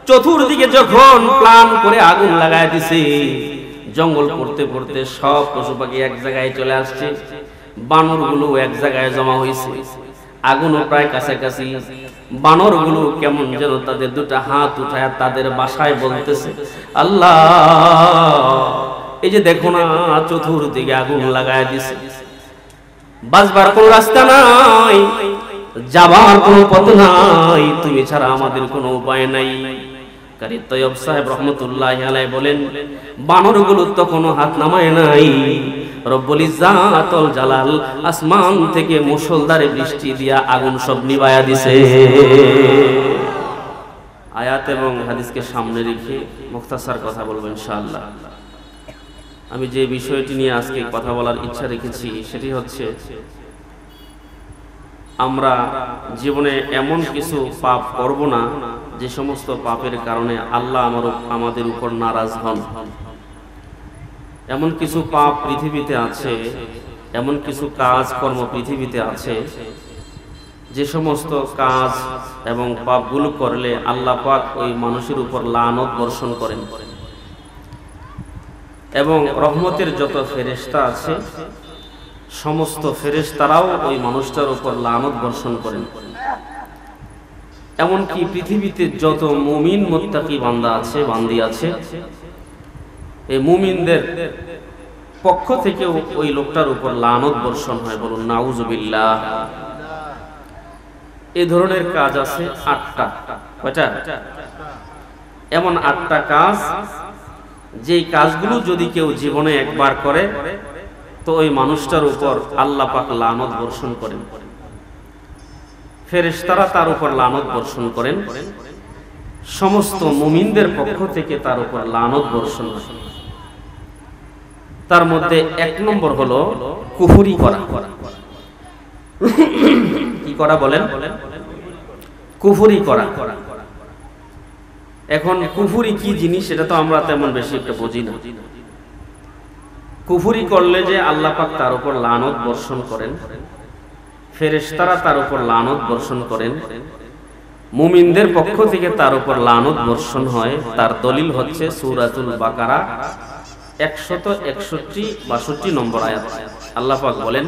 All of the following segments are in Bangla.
চতুর্দিকে যখন প্ল্যান করে আগুন লাগায় দিছে, জঙ্গল করতে করতে সব পশু পাখি এক জায়গায় চলে আসছে, বানরগুলো এক জায়গায় জমা হয়েছে, আগুনও প্রায় কাছাকাছি। বানরগুলো কেমন যেন তাদের দুটা হাত উঠায় তাদের বাসায় বলতেছে, আল্লাহ এই যে দেখো না চতুর্দিকে আগুন লাগায় দিছে, বাঁচবার কোনো রাস্তা নাই, যাবার কোনো পথ নাই, তুমি ছাড়া আমাদের কোনো উপায় নাই। কারি তয়ব সাহেব রহমতুল্লাহি আলাইহি বলেন, বানরগুলো তখনও হাত নামায় নাই, রব্বুল ইজ্জাতুল জালাল আসমান থেকে মুষলধারে বৃষ্টি দিয়া আগুন সব নিভায়া দিছে। আয়াত এবং হাদিসকে সামনে রেখে মুখতাসার কথা বলবো ইনশাআল্লাহ। আমি যে বিষয়টি নিয়ে আজকে কথা বলার ইচ্ছা রেখেছি সেটি হচ্ছে, আমরা জীবনে এমন কিছু পাপ করব না যে সমস্ত পাপের কারণে আল্লাহ আমাদের উপর নারাজ হন। এমন কিছু পাপ পৃথিবীতে আছে, এমন কিছু কাজ কর্ম পৃথিবীতে আছে যে সমস্ত কাজ এবং পাপগুলো করলে আল্লাহ পাক ওই মানুষের উপর লানত বর্ষণ করেন, এবং রহমতের যত ফেরেশতা আছে সমস্ত ফেরেশতারাও ওই মানুষটার উপর লানত বর্ষণ করেন। এমনকি পৃথিবীতে যত মুমিন মুত্তাকি বান্দা আছে, বান্দি আছে, এই মুমিনদের পক্ষ থেকেও ওই লোকটার উপর লানত বর্ষণ হয়। বলুন নাউজুবিল্লাহ। এই ধরনের কাজ আছে 8টা। কয়টা? এমন 8টা কাজ, যেই কাজগুলো যদি কেউ জীবনে একবার করে তো ওই মানুষটার উপর আল্লাহ পাক লানত বর্ষণ করেন, ফেরেশতারা তার উপর লানত বর্ষণ করেন, সমস্ত মুমিনদের পক্ষ থেকে তার উপর লানত বর্ষণ হয়। তার মধ্যে 1 নম্বর হলো কুফরি করা। কি করা বলেন? কুফরি করা। এখন কুফরি কি জিনিস সেটা তো আমরা তেমন বেশি একটা বুঝি না। কুফরি করলে যে আল্লাহ পাক তার উপর লানত বর্ষণ করেন, ফেরেশতারা তার উপর লানত বর্ষণ করেন, মুমিনদের পক্ষ থেকে তার উপর লানত বর্ষণ হয়, তার দলিল হচ্ছে সূরাতুল বাকারা 161-62 নম্বর আয়াত। আল্লাহ পাক বলেন,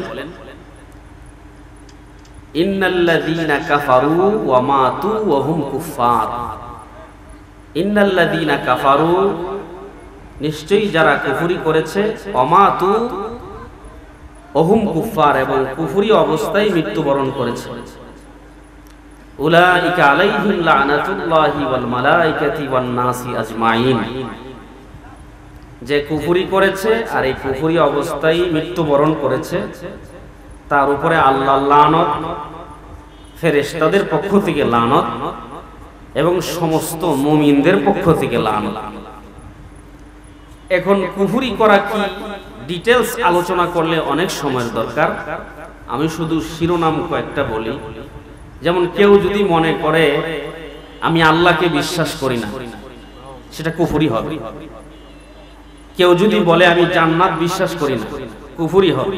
ইন্নাল্লাযীনা কাফারু ওয়া মাতু ওয়া হুম কুফফার। ইন্নাল্লাযীনা কাফারু, নিশ্চয়ই যারা কুফরি করেছে, ওয়া মাতু ওয়া হুম কুফফার, এবং কুফরি অবস্থায় মৃত্যুবরণ করেছে, উলাইকা আলাইহিম লানাতুল্লাহি ওয়াল মালাইকাতি ওয়ান নাসি আজমাইন। যে কুফরি করেছে আর এই কুফরি অবস্থায় মৃত্যুবরণ করেছে তার উপরে আল্লাহর লানত, ফেরেশতাদের পক্ষ থেকে লানত, এবং সমস্ত মুমিনদের পক্ষ থেকে লানত। এখন কুফরি করা কি ডিটেইলস আলোচনা করলে অনেক সময়ের দরকার, আমি শুধু শিরোনাম কয়েকটা বলি। যেমন কেউ যদি মনে করে আমি আল্লাহকে বিশ্বাস করি না, সেটা কুফরি হবে। কেউ যদি বলে আমি জান্নাত বিশ্বাস করি না, কুফরি হবে।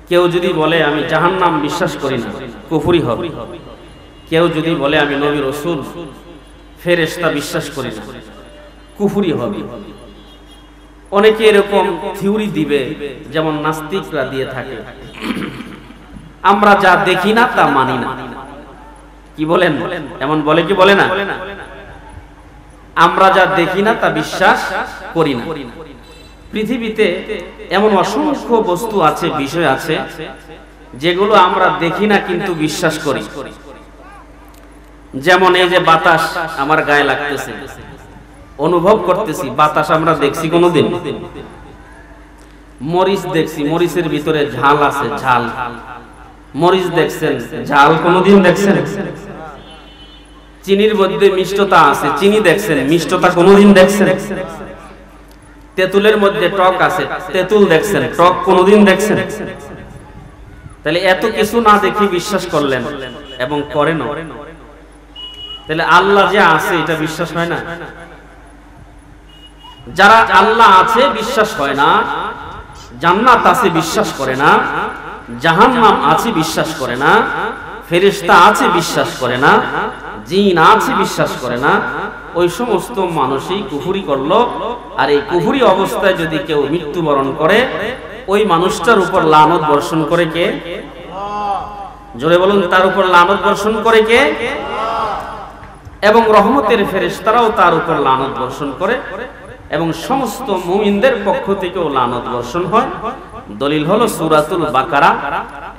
কেউ যদি বলে আমি জাহান্নাম বিশ্বাস করি না, কুফরি হবে। কেউ যদি বলে আমি নবী রাসূল ফেরেশতা বিশ্বাস করি না, কুফরি হবে। অনেকে এরকম থিওরি দিবে, যেমন নাস্তিকরা দিয়ে থাকে, আমরা যা দেখি না তা মানি না। কি বলেন? এমন বলে কি বলে না? আমরা যা দেখি না তা বিশ্বাস করি না। পৃথিবীতে এমন অসংখ্য বস্তু আছে, বিষয় আছে যেগুলো আমরা দেখি না কিন্তু বিশ্বাস করি। যেমন এই যে বাতাস আমার গায়ে লাগতেছে, অনুভব করতেছি, বাতাস আমরা দেখছি কোনোদিন? মরিচ দেখছি, মরিচের ভিতরে ঝাল আছে, ঝাল। মরিচ দেখছেন, ঝাল কোনোদিন দেখছেন? চিনির মধ্যে মিষ্টতা আছে, চিনি দেখছেন, মিষ্টতা কোনোদিন দেখছেন? তেঁতুলের মধ্যে টক আছে, তেঁতুল দেখছেন, টক কোনোদিন দেখছেন? তাহলে এত কিছু না দেখি বিশ্বাস করলেন এবং করেন, তাহলে আল্লাহ যে আছে এটা বিশ্বাস হয় না? যারা আল্লাহ আছে বিশ্বাস হয় না, জান্নাত আছে বিশ্বাস করে না, জাহান্নাম আছে বিশ্বাস করে না, ফেরেশতা আছে বিশ্বাস করে না, জিন আছে বিশ্বাস করে না, ওই সমস্ত মানুষই কুফরি করলো। আর এই কুফরি অবস্থায় যদি কেউ মৃত্যুবরণ করে, ওই মানুষটার উপর লানত বর্ষণ করে কে? জোরে বলুন, তার উপর লানত বর্ষণ করে কে? এবং রহমতের ফেরেশতারাও তার উপর লানত বর্ষণ করে, এবং সমস্ত মুমিনদের পক্ষ থেকেও লানত বর্ষণ হয়। দলিল হলো সূরাতুল বাকারা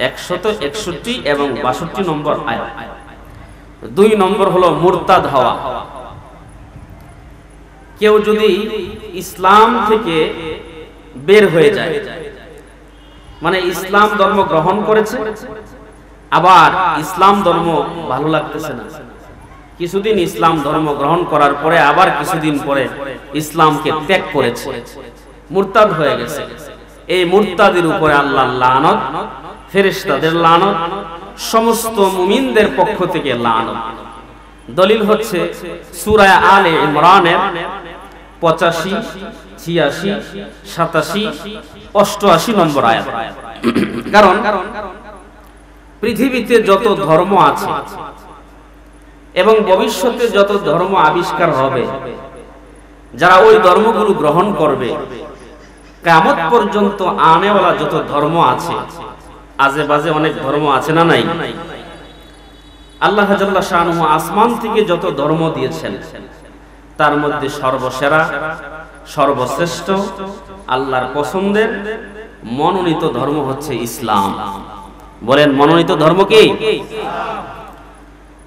161 এবং 62 নম্বর আয়াত। 2 নম্বর হলো মুরতাদ হওয়া। কেউ যদি ইসলাম থেকে বের হয়ে যায়, মানে ইসলাম ধর্ম গ্রহণ করেছে, আবার ইসলাম ধর্ম ভালো লাগতেছে না, কিছুদিন ইসলাম ধর্ম গ্রহণ করার পরে আবার কিছুদিন পরে ইসলামকে ত্যাগ করেছে, মুরতাদ হয়ে গেছে, এই মুরতাদের উপরে আল্লাহর লানত, ফেরেশতাদের লানত, সমস্ত মুমিনদের পক্ষ থেকে লানত। দলিল হচ্ছে সূরা আলে ইমরানের 85, 86, 87, 88 নম্বর আয়াত। কারণ পৃথিবীতে যত ধর্ম আছে এবং ভবিষ্যতে যত ধর্ম আবিষ্কার হবে, যারা ওই ধর্মগুলো গ্রহণ করবে, কিয়ামত পর্যন্ত আনেওয়ালা যত ধর্ম আছে, আজে বাজে অনেক ধর্ম আছে না নাই? আল্লাহ জাল্লা শানুহু আসমান থেকে যত ধর্ম দিয়েছেন, তার মধ্যে সর্বসেরা, সর্বশ্রেষ্ঠ, আল্লাহর পছন্দের মনোনীত ধর্ম হচ্ছে ইসলাম। বলেন, মনোনীত ধর্ম কি?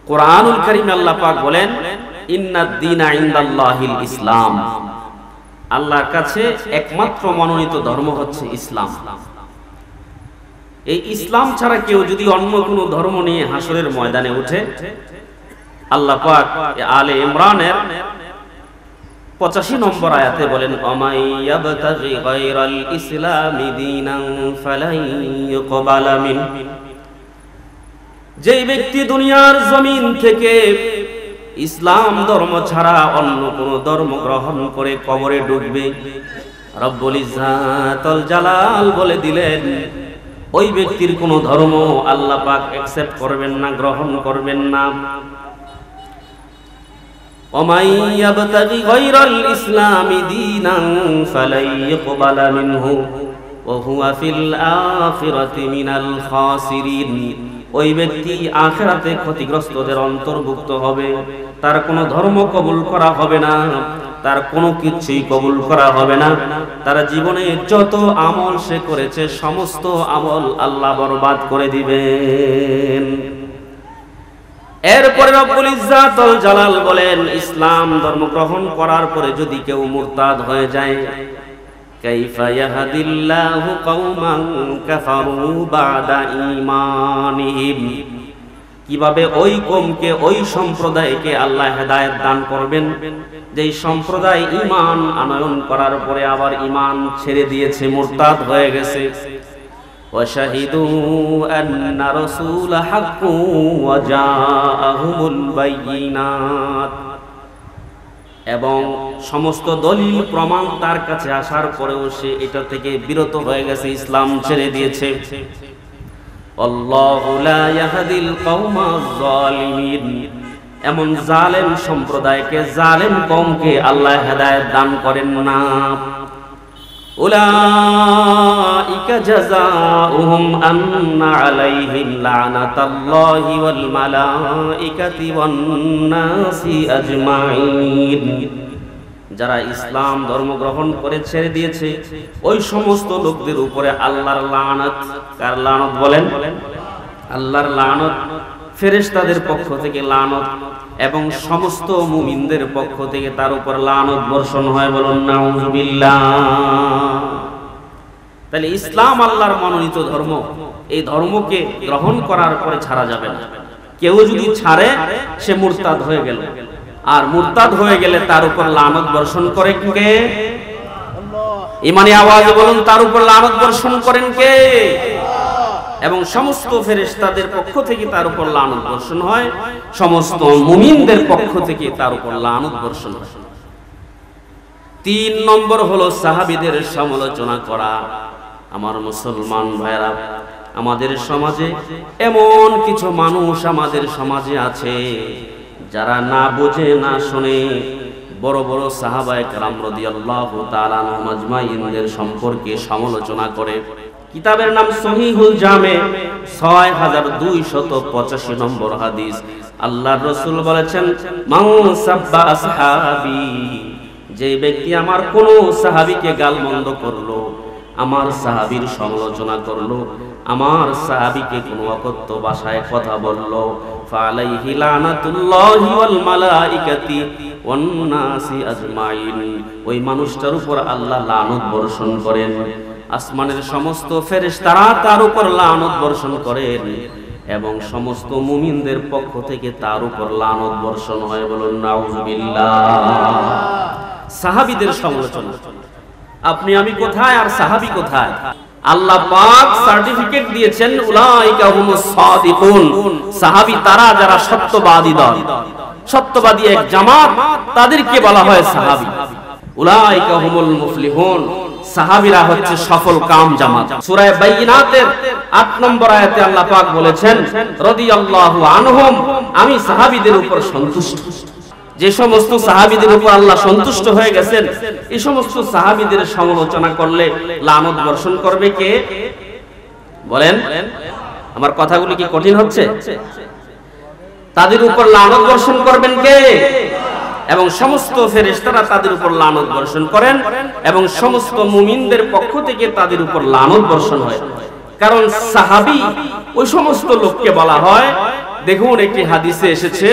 কোরআনুল কারীমে আল্লাহ পাক বলেন, ইন্নাদ দীনা ইনদাল্লাহিল ইসলাম, আল্লাহর কাছে একমাত্র মনোনীত ধর্ম হচ্ছে ইসলাম। এই ইসলাম ছাড়া কেউ যদি অন্য কোনো ধর্ম নিয়ে হাসরের ময়দানে ওঠে, আল্লাহ পাক আলে ইমরানের 85 নম্বর আয়াতে বলেন, ওমাই ইয়াবতাগি গায়রাল ইসলামি দীনান ফালাই ইউকবালা মিন, যেই ব্যক্তি দুনিয়ার জমিন থেকে ইসলাম ধর্ম ছাড়া অন্য কোন ধর্ম গ্রহণ করে কবরে ডুববে, রব্বুল ইজ্জাতুল জালাল বলে দিলেন, ওই ব্যক্তির কোন ধর্ম আল্লাহ পাক অ্যাকসেপ্ট করবেন না, গ্রহণ করবেন না। ওমাই ইয়াবতাগি গায়রাল ইসলামি দীনান ফালাই ইউকবালা মিনহু ওয়া হুয়া ফিল আখিরাতি মিনাল খাসিরিন, ওই ব্যক্তি আখিরাতে ক্ষতিগ্রস্তদের অন্তর্ভুক্ত হবে, তার কোনো ধর্ম কবুল করা হবে না, তার কোনো কিছুই কবুল করা হবে না, তার জীবনে যত আমল সে করেছে সমস্ত আমল আল্লাহ বরবাদ করে দিবেন। এরপরে রব্বুল ইজ্জাতুল জালাল বলেন, ইসলাম ধর্ম গ্রহণ করার পরে যদি কেউ মুরতাদ হয়ে যায়, কাইফা ইয়াহদিল্লাহু কওমান কাফারু বাদা ঈমানিহিম, কিভাবে ওই কওমকে, ওই সম্প্রদায়কে আল্লাহ হেদায়েত দান করবেন, যেই সম্প্রদায় ঈমান আনয়ন করার পরে আবার ঈমান ছেড়ে দিয়েছে, মুরতাদ হয়ে গেছে। ওয়া শাহিদু আন্না রাসূল হাক্কু ওয়া জাআহুমুল বায়িনাত, এবং সমস্ত দলিল প্রমাণ তার কাছে আসার পরেও সে এটা থেকে বিরত হয়ে গেছে, ইসলাম ছেড়ে দিয়েছে। আল্লাহু লা ইয়াহদিল কওমাজ জালিমিন, এমন জালেম সম্প্রদায়কে, জালেম কওমকে আল্লাহ হেদায়েত দান করেন না। উলাইকা জাযাউহুম আন্না আলাইহিম লানাতাল্লাহি ওয়াল মালাইকাতি ওয়ান নাসি আজমাইন, যারা ইসলাম ধর্ম গ্রহণ করে ছেড়ে দিয়েছে ওই সমস্ত লোকদের উপরে আল্লাহর লানত। কার লানত বলেন? আল্লাহর লানত, ফেরেশতাদের পক্ষ থেকে লানত এবং সমস্ত মুমিনদের পক্ষ থেকে তার উপর লানত বর্ষণ হয়। বলুন নাউযুবিল্লাহ। তাহলে ইসলাম আল্লাহর মনোনীত ধর্ম, এই ধর্মকে গ্রহণ করার পরে ছাড়া যাবে না। কেউ যদি ছাড়ে সে মুরতাদ হয়ে গেল, আর মুরতাদ হয়ে গেলে তার উপর লানত বর্ষণ করে কে? ইমানি আওয়াজে বলুন, তার উপর লানত বর্ষণ করেন কে? এবং সমস্ত ফেরেশতাদের পক্ষ থেকে তার উপর লানত বর্ষণ হয়, সমস্ত মুমিনদের পক্ষ থেকে তার উপর লানত বর্ষণ হয়। 3 নম্বর হলো সাহাবীদের সমালোচনা করা। আমার মুসলমান ভাইরা, আমাদের সমাজে এমন কিছু মানুষ আমাদের সমাজে আছে যারা না বুঝে না শুনে বড় বড় সাহাবায়ে কেরাম রাদিয়াল্লাহু তাআলা আনহুম আজমাইনদের সম্পর্কে সমালোচনা করে। কিতাবের নাম সহিহুল জামে, 6285 নম্বর হাদিস। আল্লাহর রাসূল বলেছেন, মান সাব্বা আসহাবি, যে ব্যক্তি আমার কোন সাহাবীকে গালমন্দ করলো, আমার সাহাবীর সমালোচনা করলো, আমার সাহাবীকে কোন অকথ্য ভাষায় কথা বললো, ফালাইহি লানাতুল্লাহি ওয়াল মালাইকাতি ওয়ান নাসি আজমাইন, ওই মানুষটার উপর আল্লাহ লানত বর্ষণ করেন, আসমানের সমস্ত ফেরেশতারা তার উপর লানত বর্ষণ করেন, এবং সমস্ত মুমিনদের পক্ষ থেকে তার উপর লানত বর্ষণ হয়। বলুন নাউজুবিল্লাহ। সাহাবীদের সমালোচনা, আপনি আমি কোথায় আর সাহাবী কোথায়? আল্লাহ পাক সার্টিফিকেট দিয়েছেন, উলাইকা হুমুস সাদিকুন, সাহাবী তারা যারা সত্যবাদী দল, সত্যবাদী এক জামাত, তাদেরকে বলা হয় সাহাবী। উলাইকা হুমুল মুফলিহুন, সাহাবীরা হচ্ছে সফল কাম জামাত। সূরা বাইয়িনাতের 8 নম্বর আয়াতে আল্লাহ পাক বলেছেন, রাদিয়াল্লাহু আনহুম, আমি সাহাবীদের উপর সন্তুষ্ট। যে সমস্ত সাহাবীদের উপর আল্লাহ সন্তুষ্ট হয়ে গেছেন, এই সমস্ত সাহাবীদের সমালোচনা করলে লানত বর্ষণ করবে কে? বলেন, আমার কথাগুলি কি কঠিন হচ্ছে? তাদের উপর লানত বর্ষণ করবেন কে? এবং সমস্ত ফেরেশতারা তাদের উপর লানত বর্ষণ করেন, এবং সমস্ত মুমিনদের পক্ষ থেকে তাদের উপর লানত বর্ষণ হয়। কারণ সাহাবী ওই সমস্ত লোককে বলা হয়। দেখুন, একটি হাদিসে এসেছে,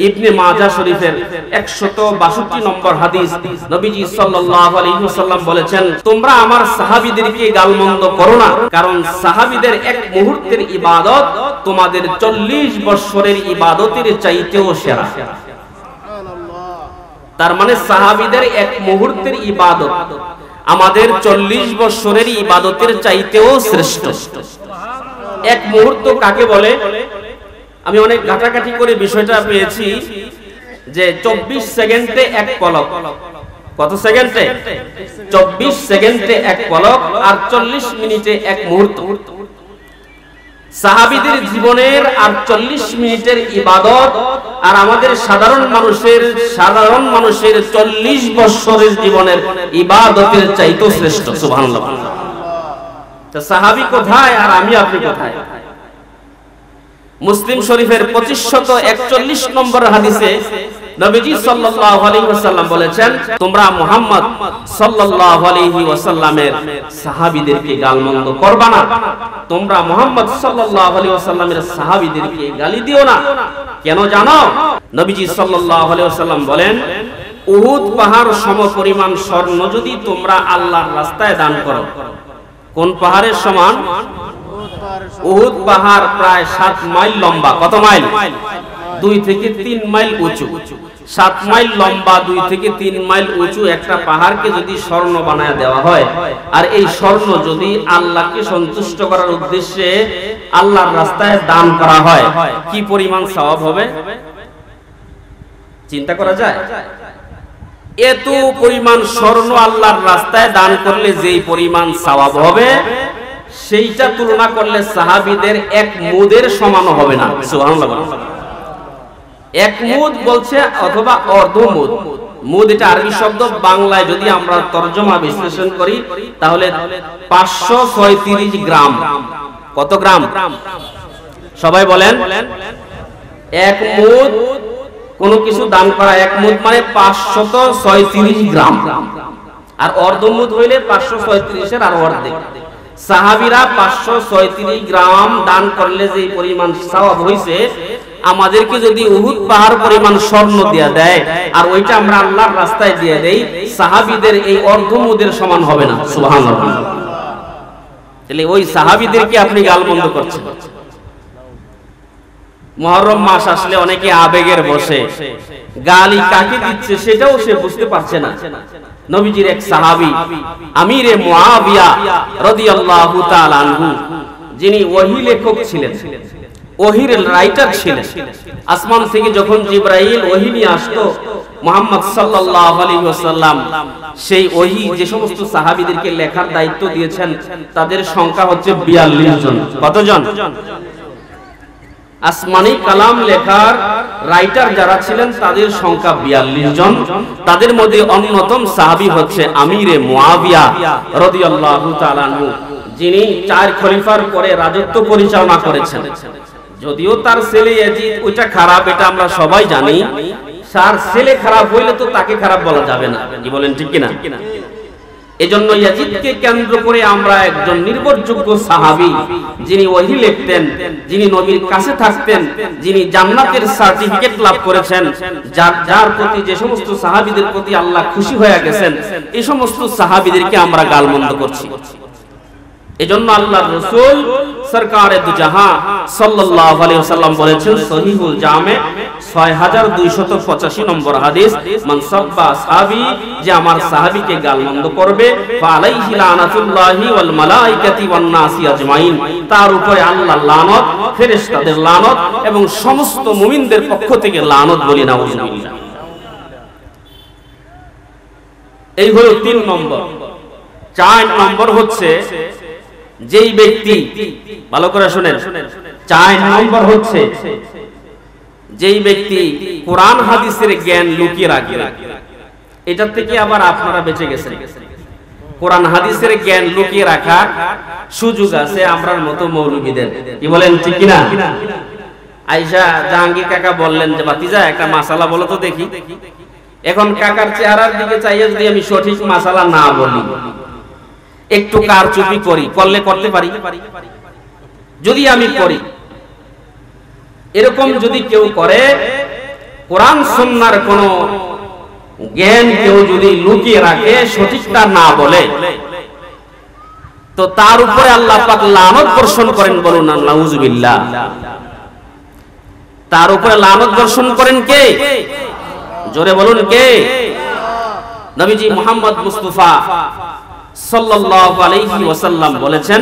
ইবনে মাজাহ শরীফের 162 নম্বর হাদিস, নবীজি সাল্লাল্লাহু আলাইহি ওয়াসাল্লাম বলেছেন, তোমরা আমার সাহাবীদেরকে গালমন্দ করো না, কারণ সাহাবীদের এক মুহূর্তের ইবাদত তোমাদের 40 বছরের ইবাদতের চাইতেও সেরা। তার মানে সাহাবীদের এক মুহূর্তের ইবাদত আমাদের 40 বছরের ইবাদতের চাইতেও শ্রেষ্ঠ। এক মুহূর্ত কাকে বলে? আমি অনেক ঘাটাঘাটি করে বিষয়টা পেয়েছি যে 24 সেকেন্ডে এক পলক। কত সেকেন্ডে? 24 সেকেন্ডে এক পলক, আর 40 মিনিটে এক মুহূর্ত। সাহাবীদের জীবনের 48 মিনিটের ইবাদত আর আমাদের সাধারণ মানুষের 40 বছরের জীবনের ইবাদতের চাইতেও শ্রেষ্ঠ। সুবহানাল্লাহ। তো সাহাবী কোথায় আর আমি আপনি কোথায়? মুসলিম শরীফের 2541 নম্বর হাদিসে নবীজি সাল্লাল্লাহু আলাইহি ওয়াসাল্লাম বলেছেন, তোমরা মুহাম্মদ সাল্লাল্লাহু আলাইহি ওয়াসাল্লামের সাহাবীদেরকে গালমন্দ করবা না, তোমরা মুহাম্মদ সাল্লাল্লাহু আলাইহি ওয়াসাল্লামের সাহাবীদেরকে গালি দিও না। কেন জানো? নবীজি সাল্লাল্লাহু আলাইহি ওয়াসাল্লাম বলেন, উহুদ পাহাড় সমপরিমাণ স্বর্ণ যদি তোমরা আল্লাহর রাস্তায় দান করো। কোন পাহাড়ের সমান? উহুদ পাহাড় প্রায় 7 মাইল লম্বা। কত মাইল? 2 থেকে 3 মাইল উঁচু। 7 মাইল লম্বা, 2 থেকে 3 মাইল উঁচু একটা পাহাড়কে যদি স্বর্ণ বানায় দেওয়া হয়, আর এই স্বর্ণ যদি আল্লাহকে সন্তুষ্ট করার উদ্দেশ্যে আল্লাহর রাস্তায় দান করা হয়, কি পরিমাণ সওয়াব হবে চিন্তা করা যায়? এত পরিমাণ স্বর্ণ আল্লাহর রাস্তায় দান করলে যেই পরিমাণ সওয়াব হবে, সেইটা তুলনা করলে সাহাবীদের এক মুদের সমান হবে না। সুবহানাল্লাহ। এক মুদ বলছে অথবা অর্ধ মুদ। মুদ এটা আরবি শব্দ, বাংলায় যদি আমরা তরজমা বিশ্লেষণ করি তাহলে 536 গ্রাম। কত গ্রাম? সবাই বলেন। এক মুদ কোন কিছু দান করা, এক মুদ মানে 536 গ্রাম, আর অর্ধ মুদ হইলে 536 এর আর অর্ধেক। সাহাবীরা 536 গ্রাম দান করলে যে পরিমাণ সওয়াব হইছে, আমাদেরকে যদি উহুদ পাহাড় পরিমাণ স্বর্ণ দেয়া দেয় আর ওইটা আমরা আল্লাহর রাস্তায় দিয়ে দেই, সাহাবীদের এই অর্ধমুদের সমান হবে না। সুবহানাল্লাহ। তাহলে ওই সাহাবীদেরকে আপনি গালমন্দ করছেন। মুহররম মাস আসলে অনেকে আবেগের বসে গালি কাকে দিচ্ছে সেটাও সে বুঝতে পারছে না। নবীজির এক সাহাবী আমিরে মুআবিয়া রাদিয়াল্লাহু তাআলা আনহু, যিনি ওহী লেখক ছিলেন, ওহীর রাইটার ছিলেন। আসমান থেকে যখন জিবরাইল ওহী নিয়ে আসতো মুহাম্মদ সাল্লাল্লাহু আলাইহি ওয়াসাল্লাম, সেই ওহী যে সমস্ত সাহাবীদেরকে লেখার দায়িত্ব দিয়েছেন তাদের সংখ্যা হচ্ছে 42 জন। কতজন? আসমানি কালাম লেখার রাইটার যারা ছিলেন তাদের সংখ্যা 42 জন। তাদের মধ্যে অন্যতম সাহাবী হচ্ছে আমিরে মুয়াবিয়া রাদিয়াল্লাহু তাআলা আনহু, যিনি 4 খলিফার পরে রাজত্ব পরিচালনা করেছেন। যদিও তার ছেলে ইয়াজিদ ওইটা খারাপ, এটা আমরা সবাই জানি। তার ছেলে খারাপ হইলে তো তাকে খারাপ বলা যাবে না, কি বলেন ঠিক কিনা? এজন্য ইয়াজিদকে কেন্দ্র করে আমরা একজন নির্ভরযোগ্য সাহাবী, যিনি ওহী লিখতেন, যিনি নবীর কাছে থাকতেন, যিনি জান্নাতের সার্টিফিকেট লাভ করেছেন, যার প্রতি যে সমস্ত সাহাবীদের প্রতি আল্লাহ খুশি হয়ে গেছেন, এই সমস্ত সাহাবীদেরকে আমরা গালমন্দ করছি। এজন্য আল্লাহর রাসূল সরকারে দু জাহান সাল্লাল্লাহু আলাইহি ওয়াসাল্লাম বলেছেন সহিহুল জামে 6285 নম্বর হাদিস, মান সাব্বা সাহাবী, যে আমার সাহাবীকে গালমন্দ করবে, ফালাইহি লানাতুল্লাহি ওয়াল মালাইকাতি ওয়ান নাসি আজমাইন, তার উপরে আল্লাহর লানত, ফেরেশতাদের লানত এবং সমস্ত মুমিনদের পক্ষ থেকে লানত বলি নাউযুবিল্লাহ। এই হলো 3 নম্বর। 4 নম্বর হচ্ছে যেই ব্যক্তি, ভালো করে শুনেন, 4 নম্বর হচ্ছে যেই ব্যক্তি কোরআন হাদিসের জ্ঞান লুকিয়ে রাখে। এটা থেকে আবার আপনারা বেঁচে গেছেন। কোরআন হাদিসের জ্ঞান লুকিয়ে রাখার সুযোগ আছে আমরার মতো মৌলবীদের, কি বলেন ঠিক কিনা? আয়েশা জাহাঙ্গীর কাকা বললেন যে ভাতিজা একটা মাসালা বলো তো দেখি। এখন কাকার চেহারার দিকে চাইয়ে যদি আমি সঠিক মাসালা না বলি, একটু কারচুপি করি, করলে করতে পারি, যদি আমি করি, এরকম যদি কেউ করে, কোরআন সুন্নাহর কোন জ্ঞান কেউ যদি লুকিয়ে রাখে, সঠিকটা না বলে, তো তার উপরে আল্লাহ পাক লানত বর্ষণ করেন। বলুন নাউযুবিল্লাহ। তার উপরে লানত বর্ষণ করেন কে? জোরে বলুন কে? নবীজি মুহাম্মদ মুস্তাফা সাল্লাল্লাহু আলাইহি ওয়াসাল্লাম বলেছেন,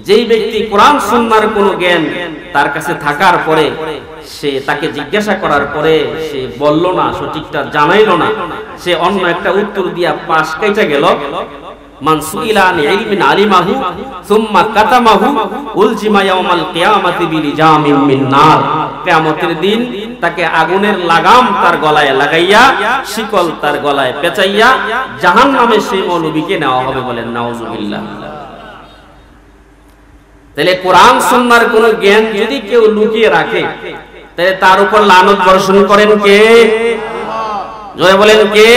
যেই ব্যক্তি কোরআন সুন্নাহর কোন জ্ঞান তার কাছে থাকার পরে সে তাকে জিজ্ঞাসা করার পরে সে বলল না, সঠিকটা জানাইলো না, সে অন্য একটা উত্তর দিয়া পাশ কেটে গেল, মান সুইলা আন ইলমিন আলিমাহু সুম্মা কাতামাহু উলজিমা ইয়াউমাল কিয়ামাতি বিলিজামিন মিন নার, কিয়ামতের দিন তাকে আগুনের লাগাম তার গলায় লাগাইয়া, শিকল তার গলায় পেঁচাইয়া জাহান্নামে সেই মৌলবীকে নেওয়া হবে। বলেন নাউযুবিল্লাহ। তাহলে কোরআন সুন্নাহর কোন জ্ঞান যদি কেউ লুকিয়ে রাখে, তাহলে তার উপর লানত বর্ষণ করেন কে? জোরে বলেন কে?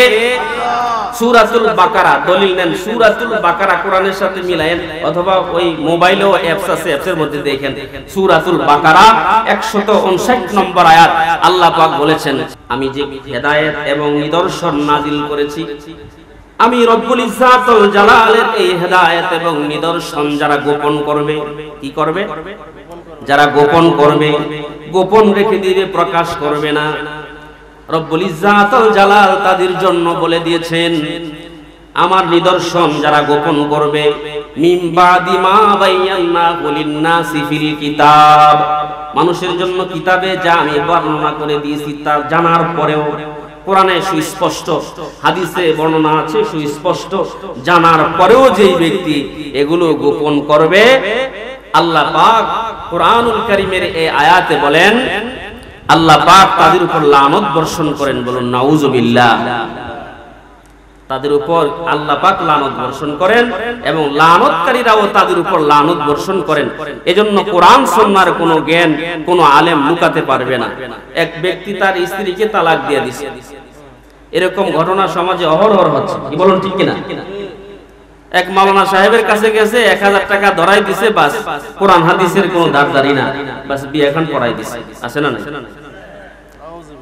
সূরাতুল বাকারা, দলিল নেন, সূরাতুল বাকারা কোরআনের সাথে মিলায়েন, অথবা ওই মোবাইলেও অ্যাপস আছে, অ্যাপসের মধ্যে দেখেন সূরাতুল বাকারা 159 নম্বর আয়াত। আল্লাহ পাক বলেছেন, আমি যে হেদায়েত এবং নিদর্শন নাজিল করেছি, আমি রব্বুল ইজ্জাতুল জালালের এই হেদায়েত এবং নিদর্শন যারা গোপন করবে, কি করবে? যারা গোপন করবে, গোপন রেখে দিবে, প্রকাশ করবে না, রব্বুল ইজ্জাতুল জালাল তাদের জন্য বলে দিয়েছেন, আমার নিদর্শন যারা গোপন করবে, মিন বাদি মা বায়ান্নাহু লিন-নাসি ফিল কিতাব, মানুষের জন্য কিতাবে যা আমি বর্ণনা করে দিয়েছি তা জানার পরেও, কোরআনে সুস্পষ্ট, হাদিসে বর্ণনা আছে সুস্পষ্ট, জানার পরেও যেই ব্যক্তি এগুলো গোপন করবে, আল্লাহ পাক কোরআনুল কারীমের এই আয়াতে বলেন, আল্লাহ পাক তাদের উপর লানত বর্ষণ করেন। বলুন নাউযুবিল্লাহ। তাদের উপর আল্লাহ পাক লানত বর্ষণ করেন এবং লানতকারীরাও তাদের উপর লানত বর্ষণ করেন। এজন্য কোরআন সুন্নাহর কোনো জ্ঞান কোনো আলেম লুকাতে পারবে না। এক ব্যক্তি তার স্ত্রীকে তালাক দিয়ে দিয়েছে, এরকম ঘটনা সমাজে অহরহ হচ্ছে, কি বলুন ঠিক কিনা? এক মাওলানা সাহেবের কাছে গেছে, 1000 টাকা ধরাই দিছে, বাস কোরআন হাদিসের কোনো ধারধারি না, বাস বিয়ে এখন পড়াই দিছে, আছে না?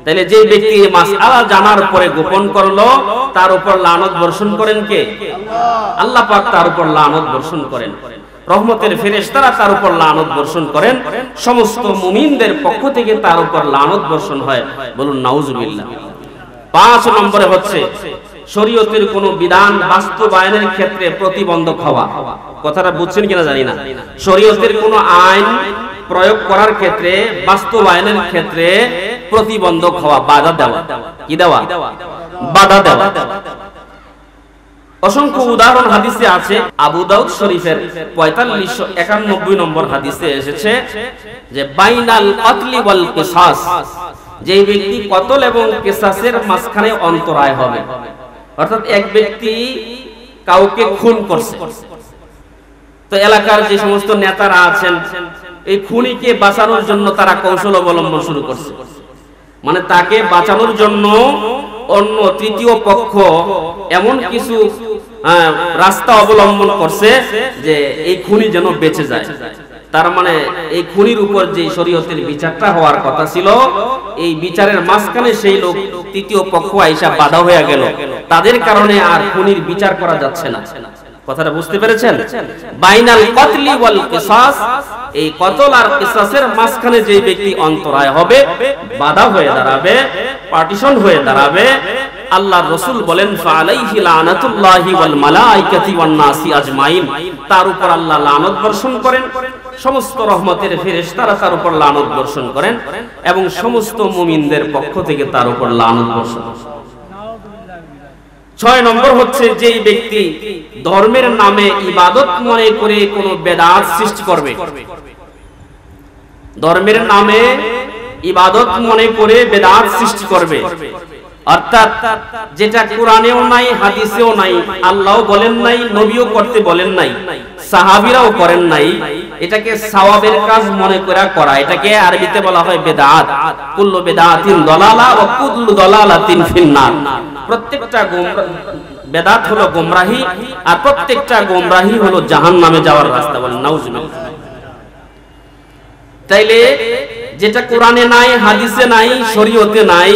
তাহলে যে ব্যক্তি মাসআলা জানার পরে গোপন করলো, তার উপর লানত বর্ষণ করেন কে? আল্লাহ পাক তার উপর লানত বর্ষণ করেন, রহমতের ফেরেশতারা তার উপর লানত বর্ষণ করেন, সমস্ত মুমিনদের পক্ষ থেকে তার উপর লানত বর্ষণ হয়। বলুন নাউযুবিল্লাহ। 5 নম্বরে হচ্ছে শরীয়তের কোন বিধান বাস্তবায়নের ক্ষেত্রে প্রতিবন্ধক হওয়া। কথাটা বুঝছেন কিনা জানি না। শরীয়তের কোন আইন প্রয়োগ করার ক্ষেত্রে, বাস্তবায়নের ক্ষেত্রে প্রতিবন্ধক হওয়া, বাধা দেওয়া। কি দেওয়া? বাধা দেওয়া। অসংখ্য উদাহরণ হাদিসে আছে। আবু দাউদ শরীফের 4591 নম্বর হাদিসে এসেছে যে বাইনাল কতলি ওয়াল কিসাস, যে ব্যক্তি কতল এবং কিসাসের মাঝখানে অন্তরায় হবে, অর্থাৎ এক ব্যক্তি কাউকে খুন করছে, তো এলাকার যে সমস্ত নেতারা আছেন এই খুনিকে বাঁচানোর জন্য তারা কৌশল অবলম্বন শুরু করছে, মানে তাকে বাঁচানোর জন্য অন্য তৃতীয় পক্ষ এমন কিছু রাস্তা অবলম্বন করছে যে এই খুনি যেন বেঁচে যায়। তার মানে এই খুনির উপর যে শরীয়তের বিচারটা হওয়ার কথা ছিল, এই বিচারের মাঝখানে সেই লোক তৃতীয় পক্ষ আইসা বাধা হয়ে গেল, তাদের কারণে আর খুনির বিচার করা যাচ্ছে না। কথাটা বুঝতে পেরেছেন? বাইনাল কতলি ওয়াল কিসাস, এই কতল আর কিসাসের মাঝখানে যে ব্যক্তি অন্তরায় হবে, বাধা হয়ে দাঁড়াবে, পার্টিশন হয়ে দাঁড়াবে, আল্লাহর রাসূল বলেন ফালাইহি লানাতুল্লাহি ওয়াল মালাইকাতি ওয়ান নাসি আজমাইন, তার উপর আল্লাহ লানত বর্ষণ করেন, সমস্ত রহমতের ফেরেশতারা তার উপর লানত বর্ষণ করেন এবং সমস্ত মুমিনদের পক্ষ থেকে তার উপর লানত বর্ষণ করেন। 6 নম্বর হচ্ছে যেই ব্যক্তি ধর্মের নামে ইবাদত মনে করে কোনো বেদাত সৃষ্টি করবে, ধর্মের নামে ইবাদত মনে করে বেদাত সৃষ্টি করবে, অর্থাৎ যেটা কোরআনেও নাই, হাদিসেও নাই, আল্লাহও বলেন নাই, নবীও করতে বলেন নাই, সাহাবীরাও করেন নাই, এটাকে সওয়াবের কাজ মনে করা, এটাকে আরবিতে বলা হয় বেদাত। কুল্লু বেদাতিন দালালা ওয়া কুল্লু দালালাতিন ফিন্নার। প্রত্যেকটা বেদাত হলো গোমরাহি আর প্রত্যেকটা গোমরাহি হলো জাহান্নামে যাওয়ার রাস্তা। বলেন নাউজুবিল্লাহ। তাইলে যেটা কোরআনে নাই, হাদিসে নাই, শরীয়তে নাই,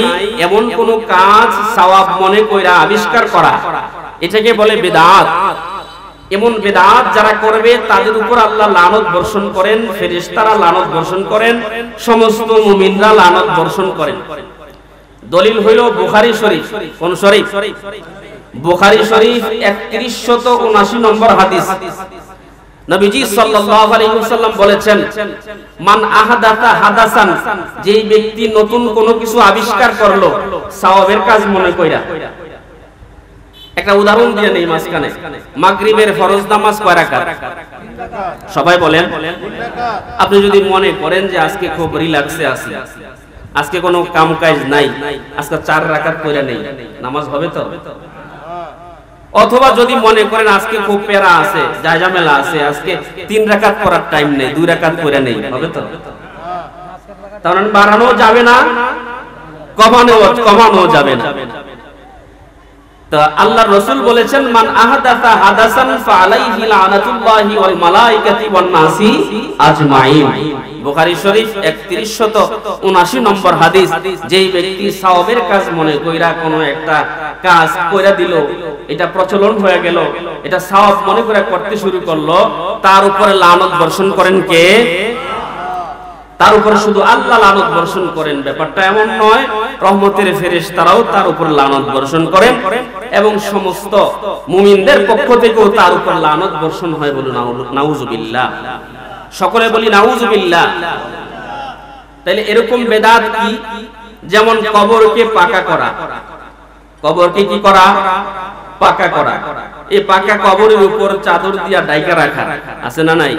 এমন কোন কাজ সওয়াব মনে কইরা আবিষ্কার করা, এটাকে বলে বেদাত। এমন বেদাত যারা করবে তাদের উপর আল্লাহ লানত বর্ষণ করেন, ফেরেশতারা লানত বর্ষণ করেন, সমস্ত মুমিনরা লানত বর্ষণ করেন। দলিল হইল বুখারী শরীফ। কোন শরীফ? বুখারী শরীফ 3179 নম্বর হাদিস। নবীজি সাল্লাল্লাহু আলাইহি ওয়াসাল্লাম বলেছেন, মান আহাদাতা হাদাসান, যেই ব্যক্তি নতুন কোনো কিছু আবিষ্কার করলো সওয়াবের কাজ মনে কইরা। একটা উদাহরণ দিয়ে নেই মাঝখানে, মাগরিবের ফরজ নামাজ কয় রাকাত? সবাই বলেন। আপনি যদি মনে করেন যে আজকে খুব রিল্যাক্সে আছি, আজকে কোনো কাম কাজ নাই, আজকে 4 রাকাত কইরা নেই, নামাজ হবে তো? অথবা যদি মনে করেন আজকে খুব প্যারা আছে, জায়জামেলা আছে, আজকে 3 রাকাত পড়ার টাইম নেই, 2 রাকাত কইরা নেই, হবে তো? তার মানে বাড়ানো যাবে না, কমানো যাবে না। তো আল্লাহর রাসূল বলেছেন, মান আহাদাসা হাদাসান ফালাইহি লানাতুল্লাহি ওয়াল মালাইকাতি ওয়ান নাসি আজমাইন। বুখারী শরীফ 3179 নম্বর হাদিস। যেই ব্যক্তি সওয়াবের কাজ মনে কইরা কোনো একটা কাজ কইরা দিল, এটা প্রচলন হয়ে গেল, এটা সওয়াব মনে করে করতে শুরু করলো, তার উপরে লানত বর্ষণ করেন কে? তার উপরে শুধু আল্লাহ লানত বর্ষণ করেন ব্যাপারটা এমন নয়, রহমতের ফেরেশতারাও তার উপর লানত বর্ষণ করেন এবং সমস্ত মুমিনদের পক্ষ থেকেও তার উপর লানত বর্ষণ হয়। বলুন নাউজুবিল্লাহ। সকলে বলি নাউজুবিল্লাহ। তাহলে এরকম বেদাত কি? যেমন কবরকে পাকা করা। কবরকে কি করা? পাকা করা। এই পাকা কবরের উপর চাদর দিয়া ডাইকা রাখা, আছে না নাই?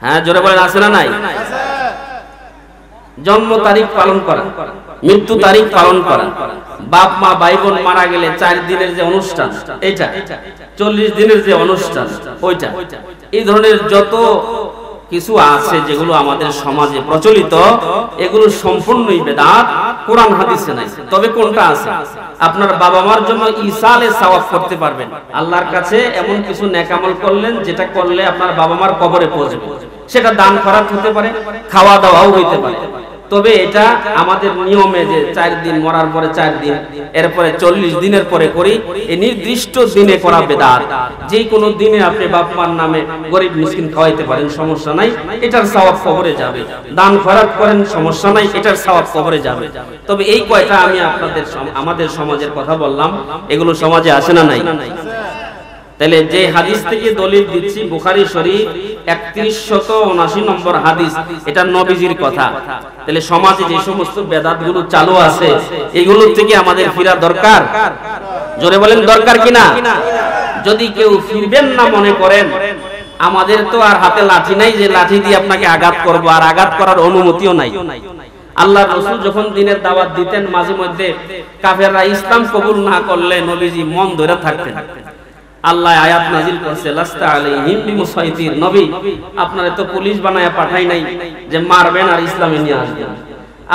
হ্যাঁ, জোরে বলেন, আছে না নাই? জন্ম তারিখ পালন করা, মৃত্যু তারিখ পালন করা, বাপ মা ভাই বোন মারা গেলে 4 দিনের যে অনুষ্ঠান, এটা 40 দিনের যে অনুষ্ঠান, ওইটা, এই ধরনের যত কিছু আছে যেগুলো আমাদের সমাজে প্রচলিত, এগুলো সম্পূর্ণই বেদাত, কোরআন হাদিসে নাই। তবে কোনটা আছে? আপনার বাবা মার জন্য ইসালে সওয়াব করতে পারবেন, আল্লাহর কাছে এমন কিছু নেক আমল করলেন যেটা করলে আপনার বাবা মার কবরে পৌঁছবে, সেটা দান খয়রাত হতে পারে, খাওয়া দাওয়াও হইতে পারে। তবে এটা আমাদের নিয়মে যে 4 দিন মরার পরে 4 দিন, এরপরে 40 দিনের পরে করি, এই নির্দিষ্ট দিনে করা বেদাত। যে কোনো দিনে আপনি বাপ মার নামে গরিব মিসকিন খাওয়াইতে পারেন, সমস্যা নাই, এটার সওয়াব কবরে যাবে। দান খয়রাত করেন, সমস্যা নাই, এটার সওয়াব কবরে যাবে। তবে এই কয়টা আমি আমাদের সমাজের কথা বললাম, এগুলো সমাজে আসে না নাই? তাহলে যে হাদিস থেকে দলিল দিচ্ছি, বুখারী শরীফ 3179 নম্বর হাদিস, এটা নবীজির কথা। তাহলে সমাজে যে সমস্ত বেদাতগুলো চালু আছে, এগুলোর থেকে আমাদের ফিরা দরকার। জোরে বলেন দরকার কিনা? যদি কেউ ফিরবেন না মনে করেন, আমাদের তো আর হাতে লাঠি নাই যে লাঠি দিয়ে আপনাকে আঘাত করব, আর আঘাত করার অনুমতিও নাই। আল্লাহর রাসূল যখন দ্বীনের দাওয়াত দিতেন, মাঝে মধ্যে কাফেররা ইসলাম কবুল না করলে নবীজি মন ধরে থাকতেন। আল্লাহ আয়াত নাজিল করছে, লাস্তা আলাইহিম বিমুসাইতির, নবী আপনারে তো পুলিশ বানায়া পাঠাই নাই যে মারবেন আর ইসলামে নিয়ে আসবেন।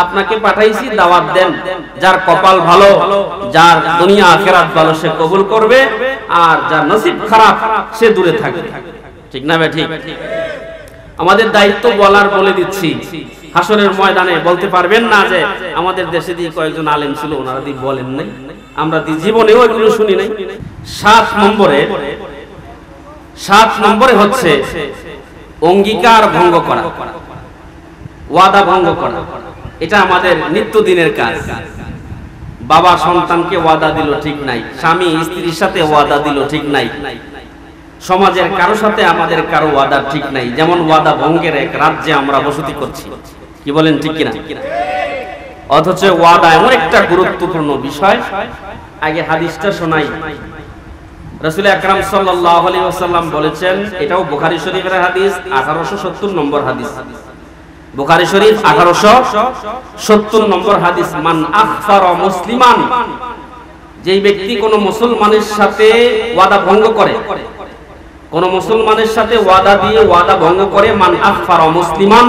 আপনাকে পাঠাইছি দাওয়াত দেন, যার কপাল ভালো, যার দুনিয়া আখিরাত ভালো সে কবুল করবে, আর যার নসিব খারাপ সে দূরে থাকবে। ঠিক না ভাই? ঠিক। আমাদের দায়িত্ব বলার, বলে দিচ্ছি, হাসরের ময়দানে বলতে পারবেন না যে আমাদের দেশে দিয়ে কয়েকজন আলেম ছিল ওনারা দিয়ে বলেন নাই, আমরা জীবনেও এগুলো শুনি নাই। 7 নম্বরে হচ্ছে অঙ্গীকার ভঙ্গ করা, ওয়াদা ভঙ্গ করা। এটা আমাদের নিত্যদিনের কাজ। বাবা সন্তানকে ওয়াদা দিল ঠিক নাই, স্বামী স্ত্রীর সাথে ওয়াদা দিল ঠিক নাই, সমাজের কারো সাথে আমাদের কারো ওয়াদা ঠিক নাই। যেমন ওয়াদা ভঙ্গের এক রাজ্যে আমরা বসতি করছি, কি বলেন ঠিক কিনা? অথচ ওয়াদা এমন একটা গুরুত্বপূর্ণ বিষয়। আগে হাদিসটা শোনাই। রাসূল আকরাম সাল্লাল্লাহু আলাইহি ওয়াসাল্লাম বলেছেন, এটাও বুখারী শরীফের হাদিস, 1870 নম্বর হাদিস, বুখারী শরীফ 1870 নম্বর হাদিস, মান আখফারা মুসলিমান, যেই ব্যক্তি কোন মুসলমানের সাথে ওয়াদা ভঙ্গ করে, কোন মুসলমানের সাথে ওয়াদা দিয়ে ওয়াদা ভঙ্গ করে, মান আখফারা মুসলিমান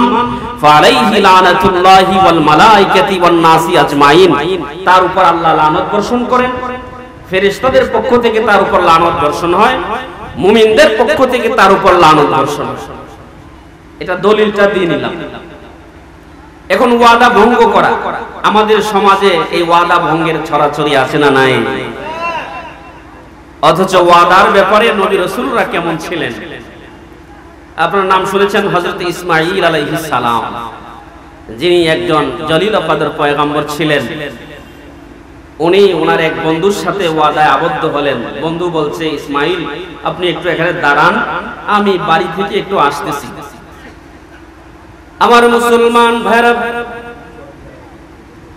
ফালাইহি লানাতুল্লাহি ওয়াল মালাইকাতি ওয়ান নাসি আজমাইন, তার উপর আল্লাহ লানত বর্ষণ করেন, ফেরেশতাদের পক্ষ থেকে তার উপর লানত বর্ষণ হয়, মুমিনদের পক্ষ থেকে তার উপর লানত বর্ষণ হয়। এটা দলিলটা দিয়ে নিলাম। এখন ওয়াদা ভঙ্গ করা, আমাদের সমাজে এই ওয়াদা ভঙ্গের ছড়াছড়ি আছে না নাই? অথচ ওয়াদার ব্যাপারে নবী রাসূলরা কেমন ছিলেন? আপনার নাম শুনেছেন হযরত ইসমাঈল আলাইহিস সালাম, যিনি একজন জলিল কদর পয়গম্বর ছিলেন। উনি ওনার এক বন্ধুর সাথে ওয়াদায় আবদ্ধ হলেন। বন্ধু বলছে, ইসমাঈল আপনি একটু এখানে দাঁড়ান, আমি বাড়ি থেকে একটু আসতেছি। আমার মুসলমান ভাইরা,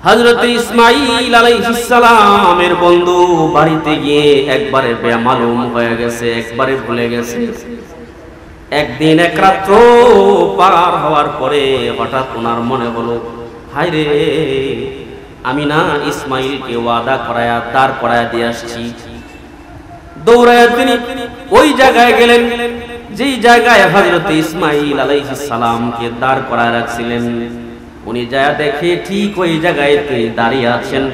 হযরত ইসমাঈল আলাইহিস সালামের বন্ধু বাড়িতে গিয়ে একবারে বেমালুম হয়ে গেছে, একবারে ভুলে গেছে। একদিন এক রাত্র পার হওয়ার পরে হঠাৎ ওনার মনে হলো, হায় রে, আমি না ইসমাঈলকে ওয়াদা করায়া দাঁড় করায়া দিয়ে আসছি। দৌড়ায়া তিনি ওই জায়গায় গেলেন যেই জায়গায় হযরত ইসমাঈল আলাইহিস সালামকে দাঁড় করায় রাখছিলেন। উনি যা দেখে ঠিক ওই জায়গায় তিনি দাঁড়িয়ে আছেন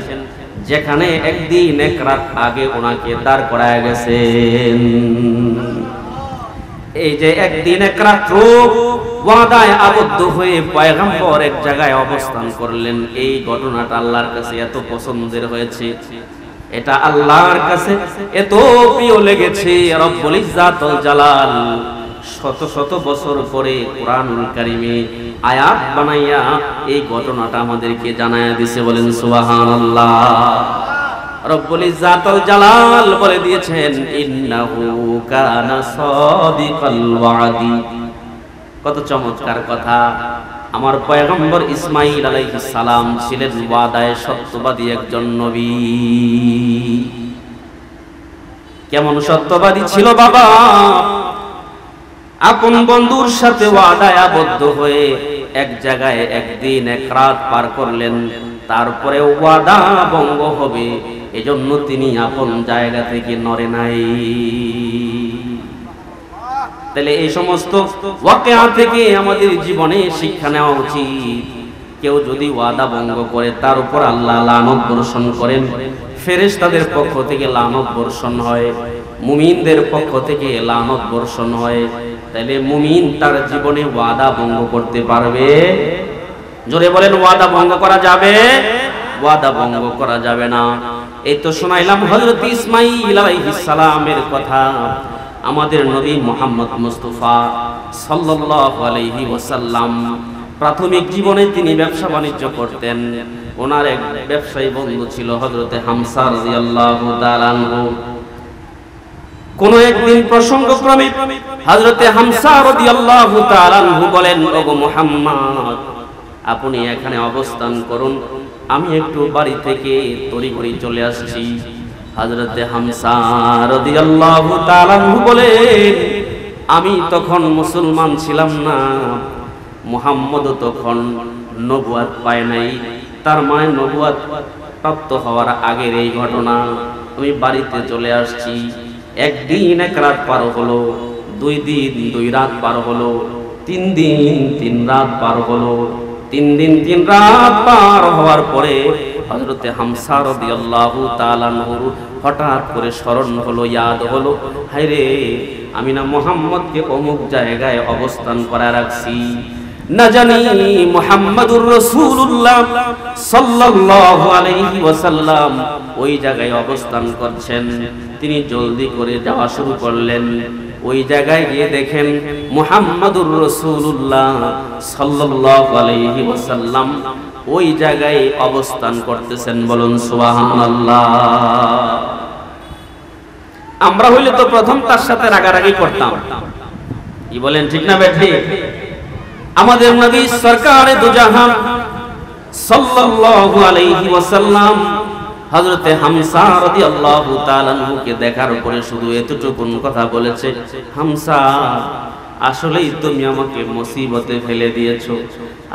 যেখানে একদিন এক রাত আগে ওনাকে দাঁড় করায় গেছেন। এই যে একদিন এক রাত ওয়াদায় আবদ্ধ হয়ে পয়গম্বর এক জায়গায় অবস্থান করলেন, এই ঘটনাটা আল্লাহর কাছে এত পছন্দের হয়েছে, এটা আল্লাহর কাছে এত প্রিয় লেগেছে, রব্বুল ইজ্জাত ওয়াল জালাল শত শত বছর পরে কুরআনুল কারীমে আয়াত বানাইয়া এই ঘটনাটা আমাদেরকে জানায়া দিয়েছে। বলেন সুবহানাল্লাহ। রব্বুল ইজ্জাত ওয়াল জালাল বলে দিয়েছেন, ইন্নাহু কানা সাদিকাল ওয়াদি। কত চমৎকার কথা! আমার পয়গম্বর ইসমাঈল আলাইহিস সালাম ছিলেন ওয়াদায় সত্যবাদী একজন নবী। কেমন সত্যবাদী ছিল বাবা! আপন বন্ধুর সাথে ওয়াদায় আবদ্ধ হয়ে এক জায়গায় একদিন এক রাত পার করলেন, তারপরে ওয়াদা ভঙ্গ হবে এজন্য তিনি আপন জায়গা থেকে নড়ে নাই। তাহলে এই সমস্ত ওয়াকিয়া থেকে আমাদের জীবনে শিক্ষা নেওয়া উচিত। কেউ যদি ওয়াদা ভঙ্গ করে তার উপর আল্লাহ লানত বর্ষণ করেন, ফেরেশতাদের পক্ষ থেকে লানত বর্ষণ হয়, মুমিনদের পক্ষ থেকে লানত বর্ষণ হয়। তাহলে মুমিন তার জীবনে ওয়াদা ভঙ্গ করতে পারবে? জোরে বলেন, ওয়াদা ভঙ্গ করা যাবে? ওয়াদা ভঙ্গ করা যাবে না। এই তো শোনাইলাম হযরত ইসমাঈল আলাইহিস সালামের কথা। আমাদের নবী মুহাম্মদ মুস্তাফা সাল্লাল্লাহু আলাইহি ওয়াসাল্লাম প্রাথমিক জীবনে তিনি ব্যবসা বাণিজ্য করতেন। ওনার এক ব্যবসায়ী বন্ধু ছিল হযরতে হামসা রাদিয়াল্লাহু তাআলা আনহু। কোন একদিন প্রসঙ্গক্রমে হযরতে হামসা রাদিয়াল্লাহু তাআলা আনহু বলেন, ওগো মুহাম্মদ, আপনি এখানে অবস্থান করুন, আমি একটু বাড়ি থেকে তড়িঘড়ি চলে আসছি। হযরতে হামসা রাদিয়াল্লাহু তাআলা আনহু বলেন, আমি তখন মুসলমান ছিলাম না, মুহাম্মদ তখন নবুয়ত পায় নাই। তার মানে নবুয়ত প্রাপ্ত হওয়ার আগের এই ঘটনা। আমি বাড়িতে চলে আসছি, একদিন এক রাত পার হলো, 2 দিন 2 রাত পার হলো, 3 দিন 3 রাত পার হলো। 3 দিন 3 রাত পার হওয়ার পরে হযরতে হামসা রাদিয়াল্লাহু তাআলা আনহুর হঠাৎ করে স্মরণ হলো, ইয়াদ হলো, হায়রে আমি না মুহাম্মদকে অমুক জায়গায় অবস্থান করায় রাখছি, না জানি মুহাম্মাদুর রাসূলুল্লাহ সাল্লাল্লাহু আলাইহি ওয়াসাল্লাম ওই জায়গায় অবস্থান করছেন। তিনি জলদি করে যাওয়া শুরু করলেন। ওই জায়গায় গিয়ে দেখেন মুহাম্মাদুর রাসূলুল্লাহ সাল্লাল্লাহু আলাইহি ওয়াসাল্লাম ওই জায়গায় অবস্থান করতেছেন। বলুন সুবহানাল্লাহ। আমরা হইলে তো প্রথম তার সাথে রাগারাগি করতাম, কি বলেন, ঠিক না বেঠি? আমাদের নবী সরকারে দু জাহান সাল্লাল্লাহু আলাইহি ওয়াসাল্লাম হযরতে হামসা রাদিয়াল্লাহু তাআলা আনহুকে দেখার পরে শুধু এতটুকু কথা বলেছে, হামসা আসলেই তুমি আমাকে মুসিবতে ফেলে দিয়েছো।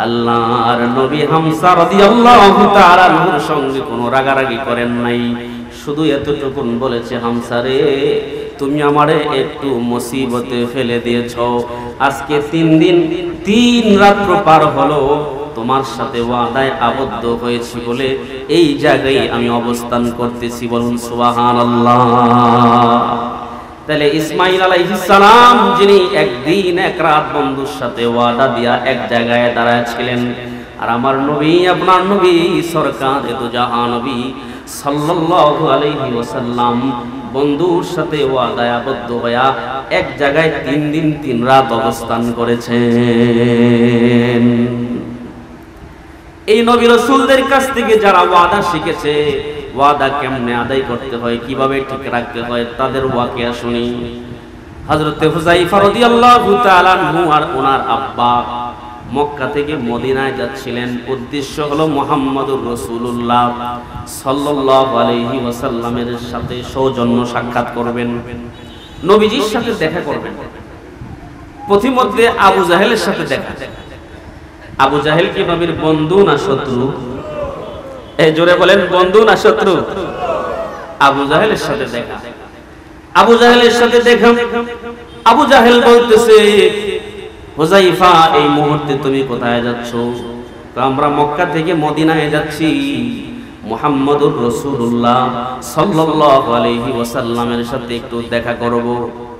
আল্লাহর নবী হামসা রাদিয়াল্লাহু তাআলা আনহুর সঙ্গে কোনো রাগারাগি করেন নাই, শুধু এতটুকু বলেছে, হামসা রে তুমি আমারে একটু মুসিবতে ফেলে দিয়েছো। আজকে 3 দিন 3 রাত্র পার হলো, তোমার সাথে ওয়াদায় আবদ্ধ হয়েছি বলে এই জায়গায় আমি অবস্থান করতেছি। বলুন সুবহানাল্লাহ। তাহলে ইসমাঈল আলাইহিস সালাম যিনি একদিন এক রাত বন্ধুর সাথে ওয়াদা দিয়া এক জায়গায় দাঁড়াচ্ছিলেন, আর আমার নবী, আপনার নবী সরকারে দু জাহান নবী সাল্লাল্লাহু আলাইহি ওয়াসাল্লাম বন্ধুর সাথে ওয়াদায় আবদ্ধ হয়ে এক জায়গায় 3 দিন 3 রাত অবস্থান করেছেন। এই নবী রাসূলদের কাছ থেকে যারা ওয়াদা শিখেছে, ওয়াদা কেমনে আদায় করতে হয়, কিভাবে ঠিক রাখতে হয়, তাদের ওয়াকিয়া শুনি। হযরতে হুযায়ফা রাদিয়াল্লাহু তাআলা আনহু আর ওনার আব্বা মক্কা থেকে মদিনায় যাচ্ছিলেন। উদ্দেশ্য হলো মুহাম্মদুর রাসূলুল্লাহ সাল্লাল্লাহু আলাইহি ওয়াসাল্লামের সাথে সৌজন্য সাক্ষাৎ করবেন, নবীজির সাথে দেখা করবেন। পথিমধ্যে আবু জাহেলের সাথে দেখা। আবু জাহেল কি নবীর বন্ধু না শত্রু? এই জোরে বলেন, বন্ধু না শত্রু? আবু জাহেলের সাথে দেখা। আবু জাহেলের সাথে দেখা। আবু জাহেল বলতেছে, হুযায়ফা এই মুহূর্তে তুমি কোথায় যাচ্ছ? তো আমরা মক্কা থেকে মদিনায় যাচ্ছি, মুহাম্মদুর রাসূলুল্লাহ সাল্লাল্লাহু আলাইহি ওয়াসাল্লামের সাথে একটু দেখা করব।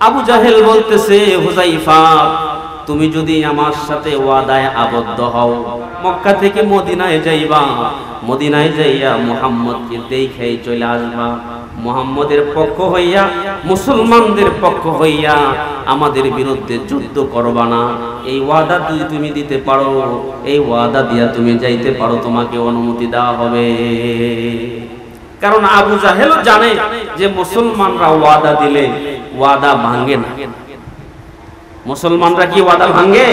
আবু জাহেল বলতেছে, হুযায়ফা তুমি যদি আমার সাথে ওয়াদায় আবদ্ধ হও, মক্কা থেকে মদিনায় যাইবা, মদিনায় যাইয়া মুহাম্মদকে দেখেই চলে আসবা, মুহাম্মদের পক্ষ হইয়া, মুসলমানদের পক্ষ হইয়া আমাদের বিরুদ্ধে যুদ্ধ করবা না। এই ওয়াদা যদি তুমি দিতে পারো, এই ওয়াদা দিয়া তুমি যাইতে পারো, তোমাকে অনুমতি দেওয়া হবে। কারণ আবু জাহেলও জানে যে মুসলমানরা ওয়াদা দিলে ওয়াদা ভাঙে না। মুসলমানরা কি ওয়াদা ভাঙে?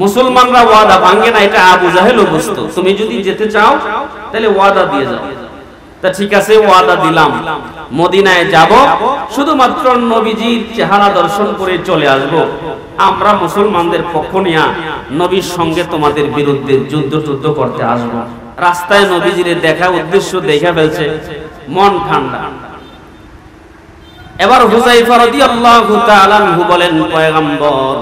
মুসলমানরা ওয়াদা ভাঙে না, এটা আবু জাহেলও বুঝতো। তুমি যদি যেতে চাও তাহলে ওয়াদা দিয়ে যাও। তা ঠিক আছে, ওয়াদা দিলাম, মদিনায় যাব, শুধুমাত্র নবীজির চেহারা দর্শন করে চলে আসব। আমরা মুসলমানদের পক্ষ নিয়ে নবীর সঙ্গে তোমাদের বিরুদ্ধে যুদ্ধ করতে আসব। রাস্তায় নবীজির দেখা, উদ্দেশ্য দেখা ফেলছে, মন ঠান্ডা। এবার হুযায়ফা রাদিয়াল্লাহু তাআলা আনহু বলেন, পয়গম্বর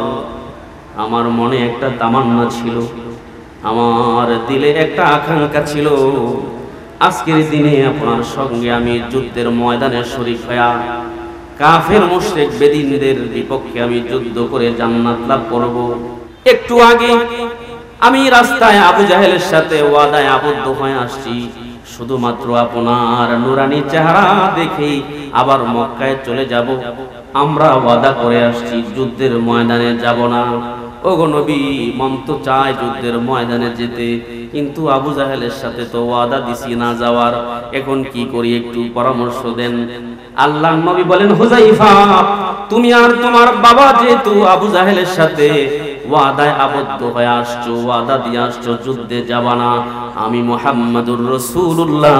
আমার মনে একটা তামান্না ছিল, আমার দিলে একটা আকাঙ্ক্ষা ছিল, আজকের দিনে আপনার সঙ্গে আমি যুদ্ধের ময়দানে শরীক হয়ে কাফের মুশরিক বেদিনদের বিপক্ষে আমি যুদ্ধ করে জান্নাত লাভ করব। একটু আগে আমি রাস্তায় আবু জাহেলের সাথে ওয়াদায় আবদ্ধ হয়ে আসছি, শুধুমাত্র আপনার নুরানি চেহারা দেখেই আবার মক্কায় চলে যাব। আমরা ওয়াদা করে আসছি যুদ্ধের ময়দানে যাব না। ওগো নবী, মন তো চায় যুদ্ধের ময়দানে যেতে, কিন্তু আবু জাহেলের সাথে তো ওয়াদা দিছি না যাওয়ার, এখন কি করি একটু পরামর্শ দেন। আল্লাহর নবী বলেন, হুযায়ফা তুমি আর তোমার বাবা যেহেতু আবু জাহেলের সাথে ওয়াদায় আবদ্ধ হয়ে আসছো, ওয়াদা দিয়ে আসছো যুদ্ধে যাবা না, আমি মুহাম্মাদুর রাসূলুল্লাহ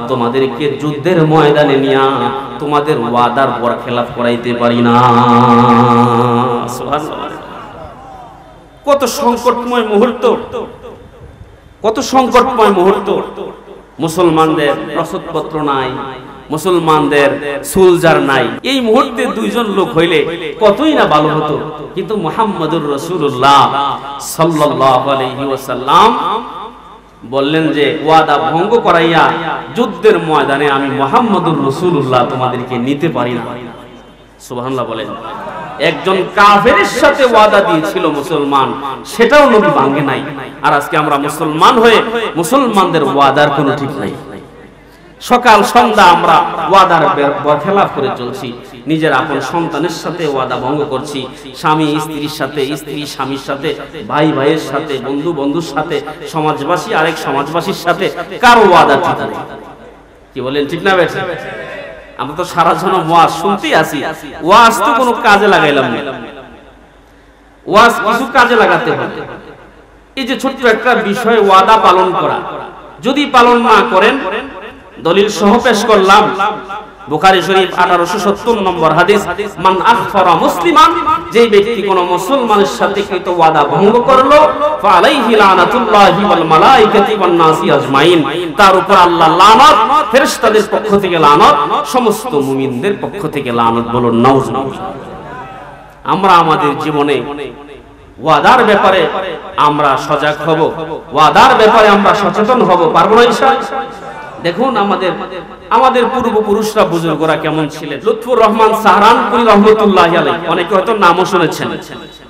তোমাদেরকে যুদ্ধের ময়দানে নিয়া তোমাদের ওয়াদার বরখেলাপ করাইতে পারি না। সুবহানাল্লাহ। কত সংকটময় মুহূর্ত, কত সংকটময় মুহূর্ত। মুসলমানদের রসদপত্র নাই, মুসলমানদের সোলজার নাই। এই মুহূর্তে দুইজন লোক হইলে কতই না ভালো হতো, কিন্তু মুহাম্মাদুর রাসূলুল্লাহ সাল্লাল্লাহু আলাইহি ওয়াসাল্লাম বললেন যে ওয়াদা ভঙ্গ করাইয়া যুদ্ধের ময়দানে আমি মুহাম্মাদুর রাসূলুল্লাহ তোমাদেরকে নিতে পারি না। সুবহানাল্লাহ বলেন। একজন কাফেরের সাথে ওয়াদা দিয়েছিল মুসলমান, সেটাও নবী ভাঙে নাই। আর আজকে আমরা মুসলমান হয়ে মুসলমানদের ওয়াদার কোনো ঠিক নাই। সকাল সন্ধ্যা আমরা ওয়াদার বরখেলাপ করে চলছি। নিজের আপন সন্তানের সাথে ওয়াদা ভঙ্গ করছি, স্বামী স্ত্রীর সাথে, স্ত্রী স্বামীর সাথে, ভাই ভাইয়ের সাথে, বন্ধু বন্ধুর সাথে, সমাজবাসী আরেক সমাজবাসীর সাথে কারো ওয়াদা ঠিক নেই। কি বলেন, ঠিক না বেঠিক? আমরা তো সারা জন্য ওয়াজ শুনতেই আছি, ওয়াজ তো কোনো কাজে লাগাইলাম না। ওয়াজ কিছু কাজে লাগাতে হবে। এই যে ছোট্ট একটা বিষয় ওয়াদা পালন করা, যদি পালন না করেন, দলিল সহ পেশ করলাম বুখারী শরীফ 1870 নম্বর হাদিস, মান আখফারা মুসলিমান, যে ব্যক্তি কোন মুসলমানের সাথে কৃত ওয়াদা ভঙ্গ করলো, ফালাইহি লানাতুল্লাহি ওয়াল মালাইকাতি ওয়ান নাসি আজমাইন, তার উপর আল্লাহ লানত, ফেরেশতাদের পক্ষ থেকে লানত, সমস্ত মুমিনদের পক্ষ থেকে লানত। বলুন নাউজুবিল্লাহ। আমরা আমাদের জীবনে ওয়াদার ব্যাপারে আমরা সজাগ হব, ওয়াদার ব্যাপারে আমরা সচেতন হব, পারবো না ইনশাআল্লাহ? দেখুন আমাদের পূর্বপুরুষরা বুজুর্গরা কেমন ছিলেন। লুৎফুর রহমান সাহারানপুরী রহমতুল্লাহি আলাইহি, অনেকে হয়তো নামও শুনেছেন।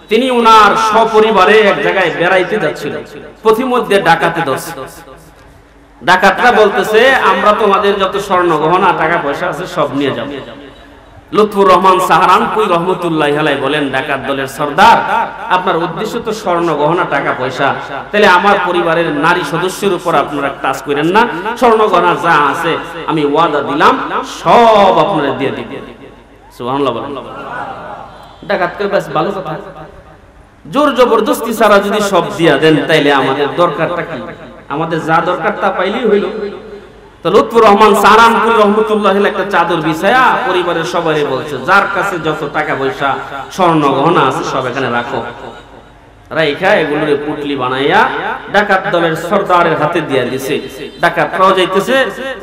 তিনি ওনার সপরিবারে এক জায়গায় বেড়াইতে যাচ্ছিলেন, পথিমধ্যে ডাকাতে ধরছে। ডাকাতরা বলতেছে, আমরা তোমাদের যত স্বর্ণ গহনা টাকা পয়সা আছে সব নিয়ে যাব। লুৎফুর রহমান সাহারানপুরী রহমতুল্লাহি আলাইহি বলেন, ডাকাত দলের সর্দার, আপনার উদ্দেশ্য তো স্বর্ণ গহনা টাকা পয়সা, তাহলে আমার পরিবারের নারী সদস্যের উপর আপনারা টাচ করেন না, স্বর্ণ গহনা যা আছে আমি ওয়াদা দিলাম সব আপনারা দিয়ে দিবেন। সুবহানাল্লাহ বলেন। ডাকাতকে বেশ ভালো কথা, জোর জবরদস্তি ছাড়া যদি সব দিয়া দেন তাইলে আমাদের দরকারটা কি? আমাদের যা দরকার তা পাইলেই হইল। তো লুৎফুর রহমান সাহারানপুরী রহমতুল্লাহি আলাইহি একটা চাদর বিছায়া পরিবারের সবাই বলছে, যার কাছে যত টাকা পয়সা স্বর্ণ গহনা আছে সব এখানে রাখো। রাইখা এগুলোর পুটলি বানাইয়া ডাকাত দলের সর্দারের হাতে দিয়ে দিয়েছে। ডাকাতরাও যাইতেছে,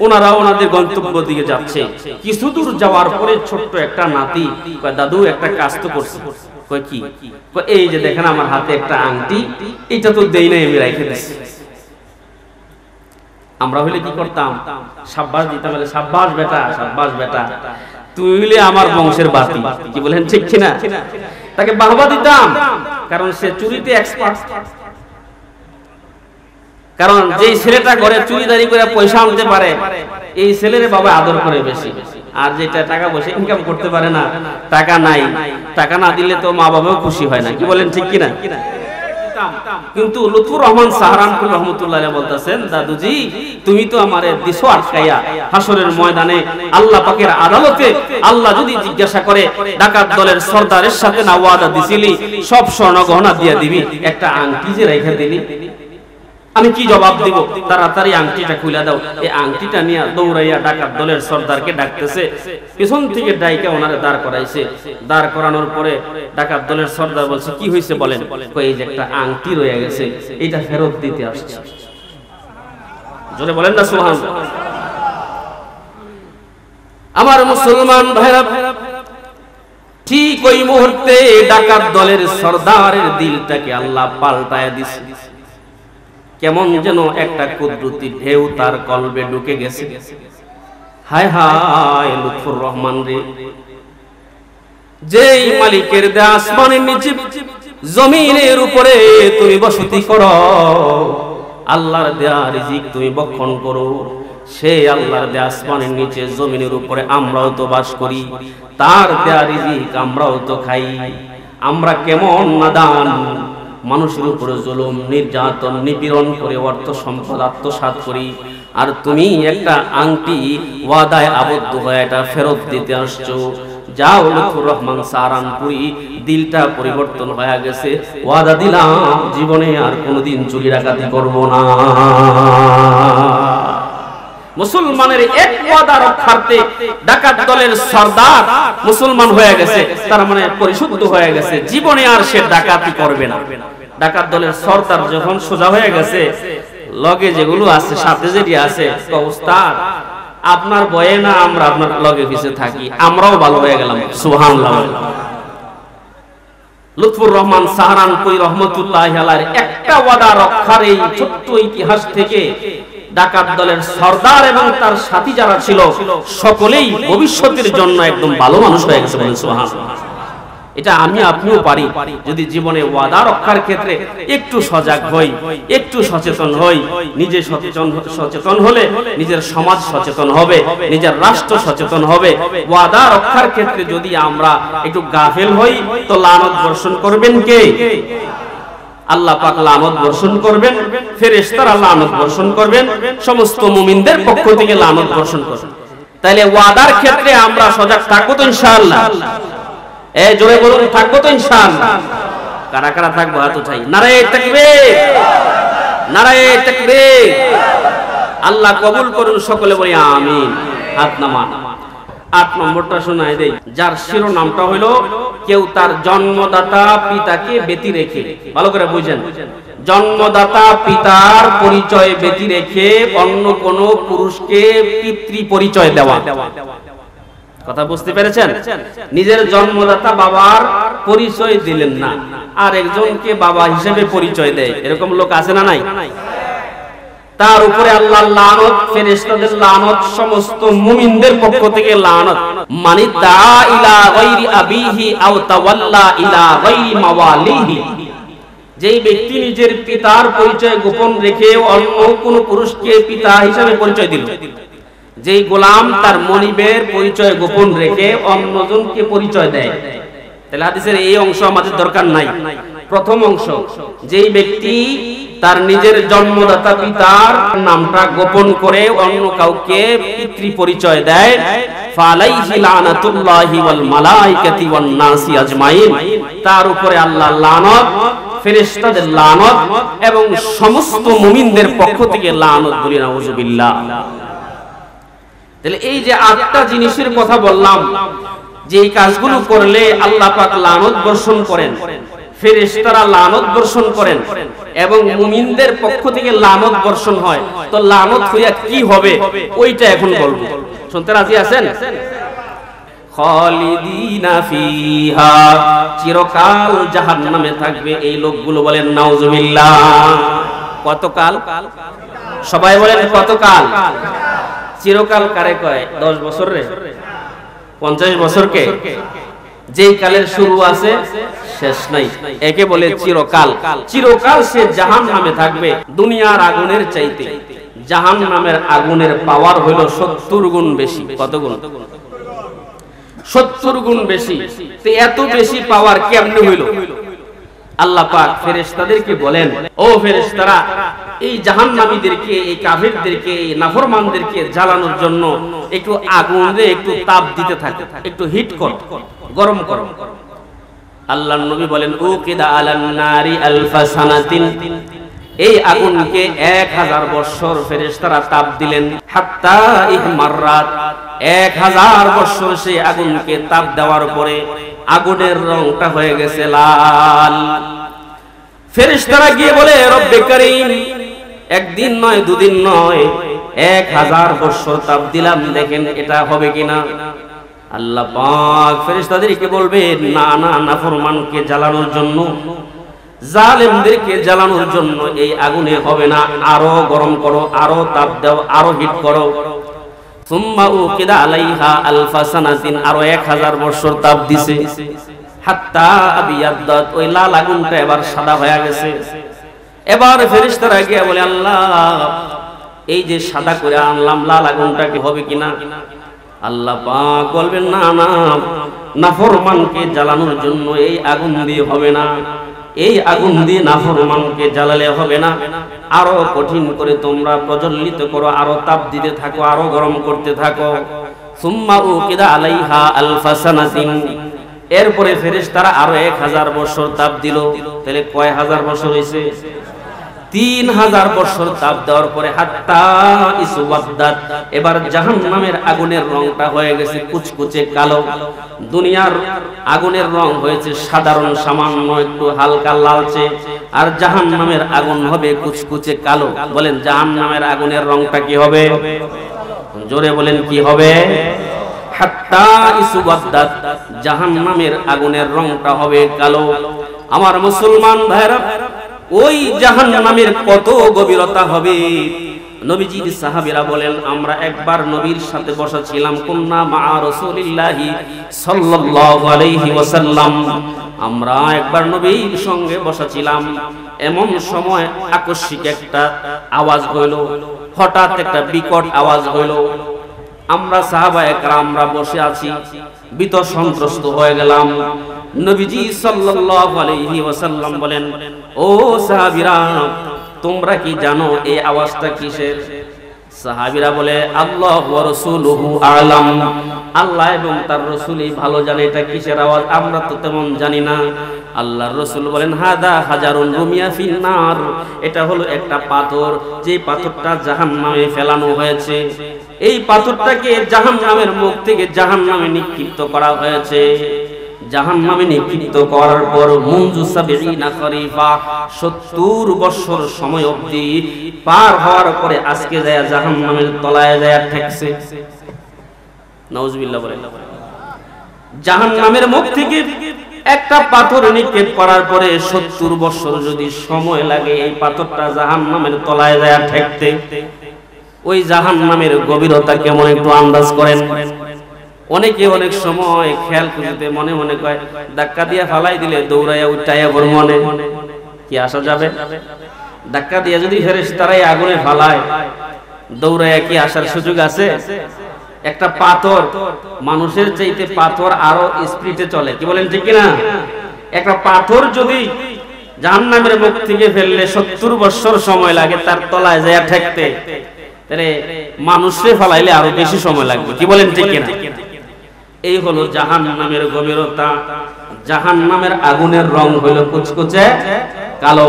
ওনারাও ওনাদের গন্তব্য দিকে যাচ্ছে। কিছু দূর যাওয়ার পরে ছোট্ট একটা নাতি কয়, দাদু একটা কাজ তো করছি। কয় কি? কয় এই যে দেখেন আমার হাতে একটা আংটি, এটা তো দেই নাই, আমি রাইখে দিছি। আমরা হইলে কি করতাম? সাব্বাস দিতাম, বলে সাব্বাস বেটা, সাব্বাস বেটা, তুই হইলে আমার বংশের বাতি। কি বলেন, ঠিক কিনা? তাকে বাহবা দিতাম, কারণ সে চুরিতে এক্সপার্ট। কারণ যেই ছেলেটা ঘরে চুরিদারি করে পয়সা আনতে পারে, এই ছেলের বাবা আদর করে বেশি। আর যেটা টাকা পয়সা ইনকাম করতে পারে না, টাকা নাই, টাকা না দিলে তো মা বাবাও খুশি হয় না। কি বলেন, ঠিক কিনা? কিন্তু লুৎফুর রহমান সাহারানপুরী রহমতুল্লাহি আলাইহি বলতেছেন, দাদুজি তুমি তো আমারে দিছো আটকাইয়া, হাসরের ময়দানে আল্লাহ পাকের আদালতে আল্লাহ যদি জিজ্ঞাসা করে, ডাকাত দলের সর্দারের সাথে না ওয়াদা দিছিলি সব স্বর্ণ গহনা দিয়ে দিবি, একটা আংটি যে রেখে দিলি, আমি কি জবাব দিব? তাড়াতাড়ি আংটিটা খুলে দাও। এই আংটিটা নিয়ে দৌড়াইয়া ডাকাত দলের সর্দারকে ডাকতেছে, পিছন থেকে ডাইকা ওনারে দাঁড় করাইছে। দাঁড় করানোর পরে ডাকাত দলের সর্দার বলছে, কি হয়েছে বলেন? এই যে একটা আংটি রয়ে গেছে, এটা ফেরত দিতে আসছে। জোরে বলেন না সুবহানাল্লাহ। আমার মুসলমান ভাইরা, ঠিক ওই মুহূর্তে ডাকাত দলের সর্দারের দিলটাকে আল্লাহ পাল্টায় দিছে। কেমন যেন একটা কুদরতি ঢেউ তার কলবে ঢুকে গেছে। হায় হায় লুৎফুর রহমান রে, যেই মালিকের দেয়া আসমানের নিচে জমিনের উপরে তুমি বসতি করো, আল্লাহর দেয়া রিজিক তুমি ভক্ষণ করো, সেই আল্লাহর দেয়া আসমানের নিচে জমিনের উপরে আমরাও তো বাস করি, তার দেয়া রিজিক আমরাও তো খাই। আমরা কেমন নাদান, মানুষের উপরে জুলুম নির্যাতন নিপীড়ন করে অর্থ সম্পদ আত্মসাৎ করি, আর তুমি একটা আংটি ওয়াদায় আবদ্ধ হয়ে এটা ফেরত দিতে আসছো। যাও লুৎফুর রহমান সাহারানপুরি, দিলটা পরিবর্তন হয়ে গেছে, ওয়াদা দিলাম জীবনে আর কোনোদিন চুরি ডাকাতি করব না। মুসলমানের এক ওয়াদা রক্ষার্থে ডাকাত দলের সরদার মুসলমান হয়ে গেছে, তার মানে পরিশুদ্ধ হয়ে গেছে, জীবনে আর সে ডাকাতি করবে না। ডাকাত দলের সরদার যখন সোজা হয়ে গেছে, লগে যেগুলো আছে, সাথে যেটি আছে, ওস্তাদ আপনার ভয়ে না আমরা আপনার লগে পিছে থাকি, আমরাও ভালো হয়ে গেলাম। সুবহানাল্লাহ। লুৎফুর রহমান সাহারানপুরি রহমতুল্লাহি আলাইহির একটা ওয়াদা রক্ষার এই ছোট্ট ইতিহাস থেকে ডাকাত দলের সরদার এবং তার সাথী যারা ছিল সকলেই ভবিষ্যতের জন্য একদম ভালো মানুষ হয়ে গেছে। বলেন সুবহানাল্লাহ। এটা আমি আপনিও পারি যদি জীবনে ওয়াদা রক্ষার ক্ষেত্রে একটু সজাগ হই, একটু সচেতন হই। নিজে সচেতন হলে নিজের সমাজ সচেতন হবে, নিজের রাষ্ট্র সচেতন হবে। ওয়াদা রক্ষার ক্ষেত্রে যদি আমরা একটু গাফেল হই তো লানত বর্ষণ করবেন কে? আল্লাহ পাক লানত বর্ষণ করবেন, ফেরেশতারা লানত বর্ষণ করবেন, সমস্ত মুমিনদের পক্ষ থেকে লানত বর্ষণ করবেন। তাইলে ওয়াদার ক্ষেত্রে আমরা সজাগ থাকবো তো ইনশাআল্লাহ? এই জোরে বলুন, থাকবো তো ইনশাআল্লাহ? কারা কারা থাকবো হাত উঠাই। নারায়ে তাকবীর, নারায়ে তাকবীর। আল্লাহ কবুল করুন, সকলে বলি আমিন। হাত নামান। 8 নম্বরটা শোনায় দেই, যার শিরোনামটা হলো কেউ তার জন্মদাতা পিতাকে ব্যতি রেখে। ভালো করে বুঝেন, জন্মদাতা পিতার পরিচয় ব্যতি রেখে অন্য কোন পুরুষকে পিতৃ পরিচয় দেওয়া। কথা বুঝতে পেরেছেন? নিজের জন্মদাতা বাবার পরিচয় দিলেন না, আর একজনকে বাবা হিসেবে পরিচয় দেয়, এরকম লোক আছে না নাই? তার উপরে আল্লাহর লানত, ফেরেশতাদের লানত, সমস্ত মুমিনদের পক্ষ থেকে লানত। মানি দা ইলা গায়রি আবিহি আও তাওয়াল্লা ইলা গায়রি মাওয়ালিহি, যেই ব্যক্তি নিজের পিতার পরিচয় গোপন রেখে অন্য কোন পুরুষকে পিতা হিসেবে পরিচয় দিল, যেই গোলাম তার মনিবের পরিচয় গোপন রেখে অন্যজনকে পরিচয় দেয়। তাহলে হাদিসের এই অংশ আমাদের দরকার নাই। প্রথম অংশ, যেই ব্যক্তি তার নিজের জন্মদাতা পিতার নামটা গোপন করে অন্য কাউকে পিতৃ পরিচয় দেয়, ফালাইহি লানাতুল্লাহি ওয়াল মালাইকাতি ওয়ান নাসি আজমাইন, তার উপরে আল্লাহর লানত, ফেরেশতাদের লানত এবং সমস্ত মুমিনদের পক্ষ থেকে লানত। বলি নাউযুবিল্লাহ। তাহলে এই যে 8টা জিনিসের কথা বললাম, যে এই কাজগুলো করলে আল্লাহ পাক লানত বর্ষণ করেন, ফেরেশতারা লানত বর্ষণ করেন এবং মুমিনদের পক্ষ থেকে লানত বর্ষণ হয়, তো লানত হইয়া কি হবে ওইটা এখন বলবো। শুনতে রাজি আছেন? খালিদিনা ফিহা, চিরকাল জাহান্নামে থাকবে এই লোকগুলো। বলেন নাউযুবিল্লাহ। কতকাল? সবাই বলেন কতকাল? চিরকাল কারে কয়? 10 বছর রে? 50 বছরকে? যেই কালের শুরু আছে শেষ নাই, একে বলে চিরকাল। চিরকাল সে জাহান্নামে থাকবে। দুনিয়ার আগুনের চাইতে জাহান্নামের আগুনের পাওয়ার হইল 70 গুণ বেশি। কত গুণ? 70 গুণ বেশি। তো এত বেশি পাওয়ার কেমনে হইল? আল্লাহ পাক ফেরেশতাদেরকে বলেন, ও ফেরেশতারা, এই জাহান্নামীদেরকে, এই কাফেরদেরকে, এই নাফরমানদেরকে জ্বালানোর জন্য একটু আগুনে একটু তাপ দিতে থাকে, একটু হিট কর, গরম করো। আল্লাহর নবী বলেন, উকিদা আলান নারি আলফা সানাতিন, এই আগুনকে 1000 বছর ফেরেশতারা তাপ দিলেন। হাত্তা ইহমাররাত, 1000 বছর সেই আগুনকে তাপ দেওয়ার পরে আগুনের রংটা হয়ে গেছে লাল। ফেরেশতারা গিয়ে বলে, রব্বে কারীম, একদিন নয়, দুদিন নয়, 1000 বছর তাপ দিলাম, দেখেন এটা হবে কিনা। আল্লাহ পাক ফেরেশতাদেরকে বলবেন, না না, নাফরমানকে জ্বালানোর জন্য, জালেমদেরকে জ্বালানোর জন্য এই আগুনে হবে না, আরো গরম করো, আরো তাপ দাও, আরো হিট করো। সুম্মা উকিদা আলাইহা আলফা সানাতিন, আরো 1000 বছর তাপ দিছে। হাত্তা আবিয়াদ্দাত, ওই লাল আগুনটা এবার সাদা হয়ে গেছে। এবার ফেরেশতারা গিয়ে বলে, আল্লাহ, এই যে সাদা করে আনলাম লাল আগুনটা কি হবে কিনা? আল্লাহ পাক বলবেন, না না, নাফরমানকে জ্বালানোর জন্য এই আগুন দিয়ে হবে না, এই আগুন দিয়ে নাফরমানকে জ্বালালে হবে না, আরো কঠিন করে তোমরা প্রজ্বলিত করো, আরো তাপ দিতে থাকো, আরো গরম করতে থাকো। সুম্মা উকিদা আলাইহা আলফা সানাতিন, এরপরে ফেরেশতারা আরো 1000 বছর তাপ দিল। তাহলে কয় হাজার বছর হইছে? 3000 বছর তাপ দেওয়ার পরে হাত্তা ইসওয়াদ্দাত, এবার জাহান্নামের আগুনের রংটা হয়ে গেছে কুচকুচে কালো। দুনিয়ার আগুনের রং হয়েছে সাধারণ সামান্য একটু হালকা লালচে, আর জাহান্নামের আগুন হবে কুচকুচে কালো। বলেন জাহান্নামের আগুনের রংটা কি হবে? জোরে বলেন কি হবে? হাত্তা ইসওয়াদ্দাত, জাহান্নামের আগুনের রংটা হবে কালো। আমার মুসলমান ভাইরা, ওই জাহান্নামের কত গভীরতা হবে। নবীজির সাহাবীরা বলেন, আমরা একবার নবীর সাথে বসা ছিলাম, কুন্না মা রাসূলিল্লাহি সাল্লাল্লাহু আলাইহি ওয়াসাল্লাম, আমরা একবার নবীর সঙ্গে বসা ছিলাম। এমন সময় আকস্মিক একটা আওয়াজ হইল, হঠাৎ একটা বিকট আওয়াজ হইল। আমরা সাহাবায়ে কেরামরা বসে আছি, ভীত সন্ত্রস্ত হয়ে গেলাম। নবীজি সাল্লাল্লাহু আলাইহি ওয়াসাল্লাম বলেন, ও সাহাবীরা, তোমরা কি জানো এই আওয়াজটা কিসের? সাহাবীরা বলে, আল্লাহ ওয়া রাসূলুহু আ'লাম, আল্লাহ এবং তার রাসূলই ভালো জানে এটা কিসের আওয়াজ, আমরা তো তেমন জানি না। আল্লাহর রাসূল বলেন, হাদা হাজারুন রুমিয়া ফিন নার, এটা হলো একটা পাথর, যে পাথরটা জাহান্নামে ফেলানো হয়েছে। এই পাথরটাকে জাহান্নামের মুখ থেকে জাহান্নামে নিক্ষিপ্ত করা হয়েছে। জাহান্নামে নিক্ষিপ্ত করার পর মুনজু ৭০ খরিফা, ৭০ বছর সময় অবধি পার হওয়ার পরে আজকে যায় জাহান্নামের তলায় যায় ঠেকছে। নাউজুবিল্লাহ বলেন। জাহান্নামের মুখ থেকে একটা পাথর নিক্ষেপ করার পরে ৭০ বছর যদি সময় লাগে এই পাথরটা জাহান্নামের তলায় যায় ঠেকতে, ওই জাহান্নামের গভীরতা কেমন একটু আন্দাজ করেন। অনেকে অনেক সময় খেয়াল করতে মনে মনে কয় ধাক্কা দিয়ে ফালাই দিলে দৌড়াইয়া উঠাইয়া বড় মনে কি আসা যাবে? ধাক্কা দিয়ে যদি ফেরেশতারাই আগুনে ফালায়, দৌড়াইয়া কি আসার সুযোগ আছে? একটা পাথর, মানুষের চাইতে পাথর আরো স্পিডে চলে, কি বলেন ঠিক কিনা? একটা পাথর যদি জাহান্নামের মুখ থেকে ফেললে ৭০ বছর সময় লাগে তার তলায় যায় ঠেকতে, তাহলে মানুষে ফালাইলে আরো বেশি সময় লাগবে, কি বলেন ঠিক কিনা? এই হলো জাহান্নামের গভীরতা। জাহান্নামের আগুনের রং হইল কুচকুচে কালো।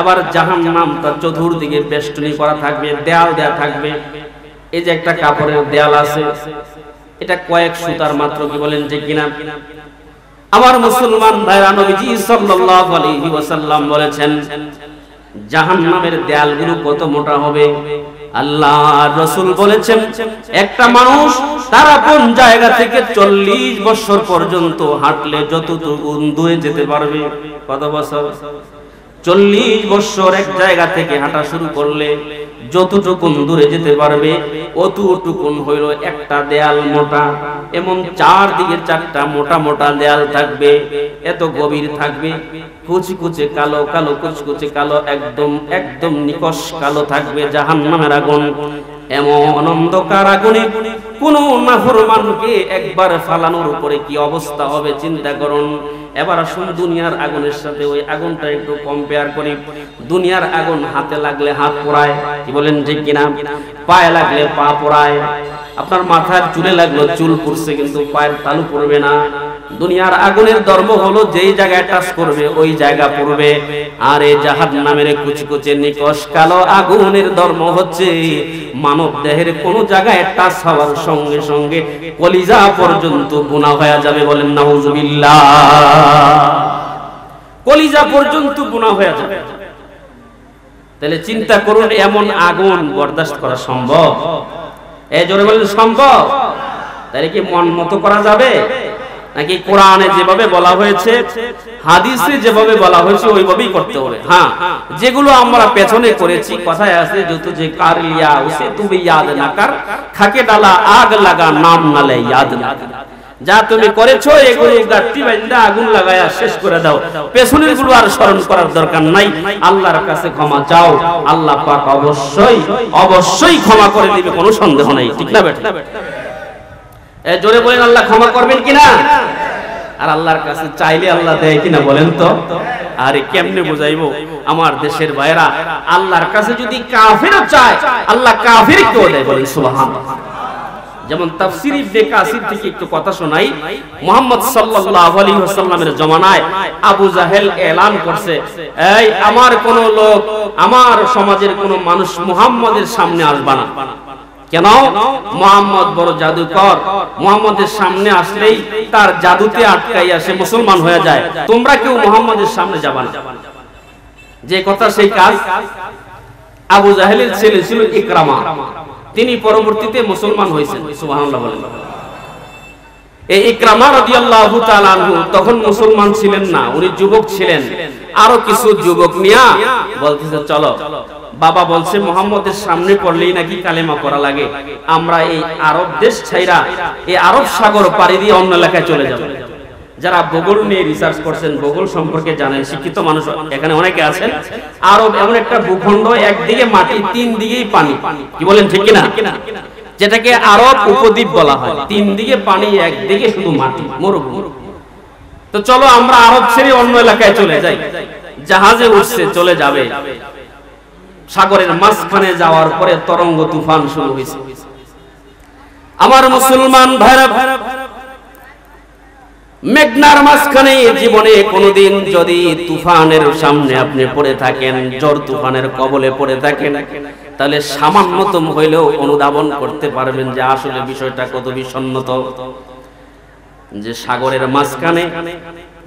এবার জাহান্নাম তার চতুর্দিকে বেষ্টনী করা থাকবে, দেয়াল দেয়া থাকবে। এই যে একটা কাপড়ের দেয়াল আছে, এটা কয়েক সুতার মাত্র, কি বলেন ঠিক কিনা? আমার মুসলমান ভাইরা, নবীজি সাল্লাল্লাহু আলাইহি ওয়াসাল্লাম বলেছেন জাহান্নামের দেয়ালগুলো কত মোটা হবে। আল্লাহর রাসূল বলেছেন একটা মানুষ তার আপন জায়গা থেকে ৪০ বছর পর্যন্ত হাঁটলে যতটুকু দূরে যেতে পারবে। কত বছর? ৪০ বছর এক জায়গা থেকে হাঁটা শুরু করলে যতটুকু দূরে যেতে পারবে অতটুকুন হইল একটা দেয়াল মোটা। এমন চারদিকে 4টা মোটা মোটা দেয়াল থাকবে, এত গভীর থাকবে, কুচি কুচি কালো কালো, কুচকুচে কালো, একদম একদম নিকষ কালো থাকবে জাহান্নামের আগুন। এমন অন্ধকার আগুনে কোন নাফরমানকে একবার ফালানোর উপরে কি অবস্থা হবে চিন্তা করুন। এবার আসুন দুনিয়ার আগুনের সাথে ওই আগুনটা একটু কম্পেয়ার করি। দুনিয়ার আগুন হাতে লাগলে হাত পোড়ায়, কি বলেন ঠিক কিনা? পায়ে লাগলে পা পোড়ায়, আপনার মাথার চুলে লাগলো চুল পুড়ছে কিন্তু পায়ের তালু পড়বে না। দুনিয়ার আগুনের ধর্ম হলো যেই জায়গায় টাচ করবে ওই জায়গা পড়বে। আর এই জাহান্নামের কুচকুচে নিকষ কালো আগুনের ধর্ম হচ্ছে মানব দেহের কোন জায়গায় টাচ হওয়ার সঙ্গে সঙ্গে কলিজা পর্যন্ত গুনাহ হয়ে যাবে। বলেন নাউজুবিল্লাহ। কলিজা পর্যন্ত গুনাহ হয়ে যাবে। তাহলে চিন্তা করুন, এমন আগুন বরদাস্ত করা সম্ভব? এই জোরে বলেন সম্ভব? তাহলে কি মন মতো করা যাবে? নাকি কোরআনে যেভাবে বলা হয়েছে, হাদিসে যেভাবে বলা হয়েছে ওইভাবেই করতে হবে? হ্যাঁ, যেগুলো আমরা পেছনে করেছি, কথায় আছে যত যে কার লিয়া উসে তুমি ইয়াদ না কর, খাকে ডালা আগ লাগা নাম নালে ইয়াদ না। যা তুমি করেছো এগুলো গাঁটটি বাঁধা আগুন লাগায়া শেষ করে দাও, পেছনের গুলো আর স্মরণ করার দরকার নাই। আল্লাহর কাছে ক্ষমা চাও, আল্লাহ পাক অবশ্যই অবশ্যই ক্ষমা করে দিবে, কোনো সন্দেহ নাই। ঠিক না বেটা? জোরে বলেন আল্লাহ ক্ষমা করবেন কিনা? আর আল্লাহর কাছে চাইলে আল্লাহ দেয় কিনা বলেন তো? আরে কেমনে বুঝাইবো আমার দেশের ভাইরা? আল্লাহর কাছে যদি কাফিরও চায় আল্লাহ কাফিরকেও দেয়। বলেন সুবহানাল্লাহ। যেমন তাফসীর ইবনে কাসির থেকে একটু কথা শোনাই। মুহাম্মদ সাল্লাল্লাহু আলাইহি ওয়াসাল্লামের জামানায় আবু জাহেল এলান করছে, এই আমার কোন লোক, আমার সমাজের কোন মানুষ মুহাম্মদের সামনে আসবে না। কেন? মুহাম্মদ বড় জাদুকর, মুহাম্মদের সামনে আসলেই তার জাদুতে আটকাইয়া সে মুসলমান হয়ে যায়, তোমরা কেউ মুহাম্মদের সামনে যাবে না। যে কথা সেই কাজ। আবু জাহেলের ছেলে ছিল ইকরামা, তিনি পরবর্তীতে মুসলমান হয়েছেন। সুবহানাল্লাহ বলেন। এই ইকরামা রাদিয়াল্লাহু তাআলা আনহু তখন মুসলমান ছিলেন না, উনি যুবক ছিলেন। আরো কিছু যুবক নিয়া বলতেছে, চলো, বাবা বলছে মুহাম্মদের সামনে পড়লেই নাকি কালেমা পড়া লাগে, আমরা এই আরব দেশ ছাইরা এই আরব সাগর পাড়ি দিয়ে অন্য এলাকায় চলে যাব। যারা ভূগোল নিয়ে রিসার্চ করছেন, ভূগোল সম্পর্কে জানেন, শিক্ষিত মানুষ এখানে অনেকে আছেন। আরব এমন একটা ভূখণ্ড, একদিকে মাটি, তিন দিকেই পানি। কি বলেন, ঠিক কিনা? যেটাকে আরব উপদ্বীপ বলা হয়। তিন দিকে পানি, একদিকে শুধু মাটি, মরুভূমি। তো চলো আমরা আরব ছেড়ে অন্য এলাকায় চলে যাই। জাহাজে উঠছে, চলে যাবে। সাগরের মাঝখানে যাওয়ার পরে তরঙ্গ তুফান শুরু হয়েছে। আমার মুসলমান ভাইরা, মেঘনার মাঝখানে জীবনে কোনোদিন যদি তুফানের সামনে আপনি পড়ে থাকেন, ঝড় তুফানের কবলে পড়ে থাকেন, তাহলে সামান্যতম হইলেও অনুধাবন করতে পারবেন যে আসলে বিষয়টা কত বিষণ্ণত। যে সাগরের মাঝখানে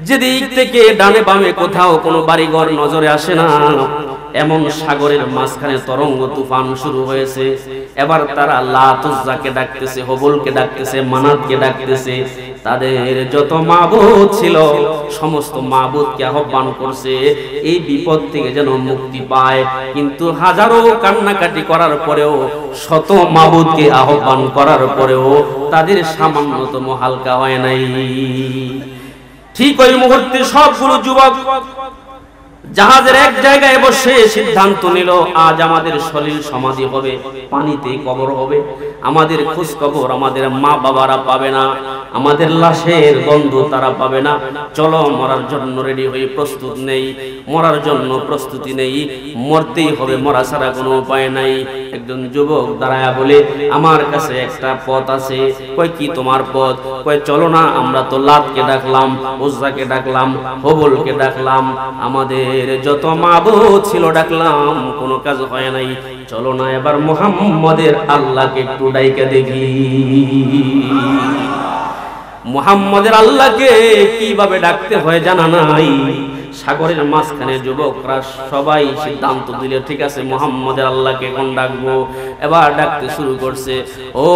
যেদিক থেকে ডানে বামে কোথাও কোনো বাড়িঘর নজরে আসে না, এমন সাগরের মাঝখানে তরঙ্গ তুফান শুরু হয়েছে। এবার তারা লাত উজ্জাকে ডাকতেছে, হবলকে ডাকতেছে, মানাতকে ডাকতেছে। তাদের যত মাবুদ ছিল সমস্ত মাবুদকে আহ্বান করছে এই বিপদ থেকে যেন মুক্তি পায়। কিন্তু হাজারো কান্নাকাটি করার পরেও, শত মাবুদকে আহ্বান করার পরেও তাদের সামান্যতম হালকা হয় নাই। ঠিক ওই মুহূর্তে সবগুলো যুবক জাহাজের এক জায়গায় বসে সিদ্ধান্ত নিল, আজ আমাদের সলিল সমাধি হবে, পানিতে কবর হবে। আমাদের খোঁজ খবর আমাদের মা বাবারা পাবে না, আমাদের লাশের গন্ধ তারা পাবে না। চলো মরার জন্য রেডি হয়ে প্রস্তুত নেই, মরার জন্য প্রস্তুতি নেই, মরতেই হবে, মরা ছাড়া কোনো উপায় নাই। একজন যুবক দাঁড়ায়া বলে, আমার কাছে একটা পথ আছে। কয়, কি তোমার পথ? কয়, চলো না, আমরা তো লাতকে ডাকলাম, উজ্জাকে ডাকলাম, হবলকে ডাকলাম, আমাদের যত মাবুদ ছিল ডাকলাম, কোনো কাজ হয় নাই। চলো না এবার মুহাম্মদের আল্লাহকে একটু ডাইকা দেখি। মুহাম্মদের আল্লাহকে কিভাবে ডাকতে হয় জানা নাই। সাগরের মাঝখানে যুবকরা সবাই সিদ্ধান্ত দিলে, ঠিক আছে মুহাম্মদের আল্লাহকে কোন ডাকবো। এবার ডাকতে শুরু করছে, ও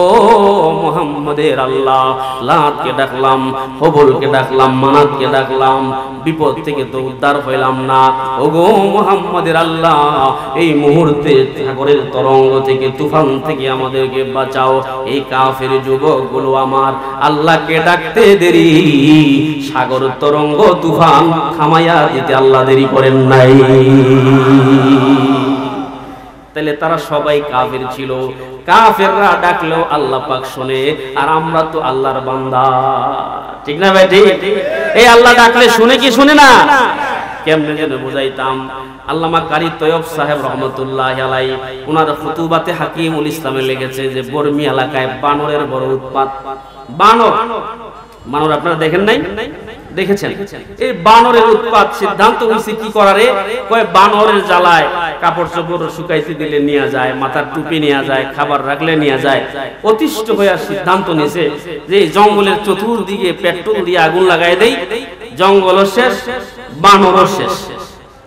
মুহাম্মদের আল্লাহ, লাতকে ডাকলাম, হবলকে ডাকলাম, মানাতকে ডাকলাম, বিপদ থেকে তো উদ্ধার হইলাম না। ও গো মুহাম্মদের আল্লাহ, এই মুহূর্তে সাগরের তরঙ্গ থেকে, তুফান থেকে আমাদেরকে বাঁচাও। এই কাফের যুবকগুলো আমার আল্লাহকে ডাকতে দেরি, সাগর তরঙ্গ তুফান থামাইয়া দিতে আল্লাহ দেরি করেন নাই। তাহলে তারা সবাই কাফের ছিল। কাফেররা ডাকলেও আল্লাহ পাক শুনে, আর আমরা তো আল্লাহর বান্দা, ঠিক না ভাই? ঠিক। এই আল্লাহ ডাকলে শুনে কি শুনে না? কেমনে যেন বুঝাইতাম। আল্লামা কারি তৈয়ব সাহেব রহমতুল্লাহ আলাই ওনার খুতুবাতে হাকিমুল ইসলামে লেগেছে যে বর্মি এলাকায় বানরের বড় উৎপাত। বানর আপনারা দেখেন নাই? দেখেছেন? এই বানরের উৎপাত। সিদ্ধান্ত হয়েছে কি করারে? কয়, বানরের জ্বালায় কাপড় চোপড় শুকাইতে দিলে নিয়ে যায়, মাথার টুপি নিয়ে যায়, খাবার রাখলে নিয়ে যায়। অতিষ্ঠ হয়ে সিদ্ধান্ত নিয়েছে যে জঙ্গলের চতুর্দিকে পেট্রোল দিয়ে আগুন লাগাই দেই, জঙ্গল শেষ, বানরও শেষ।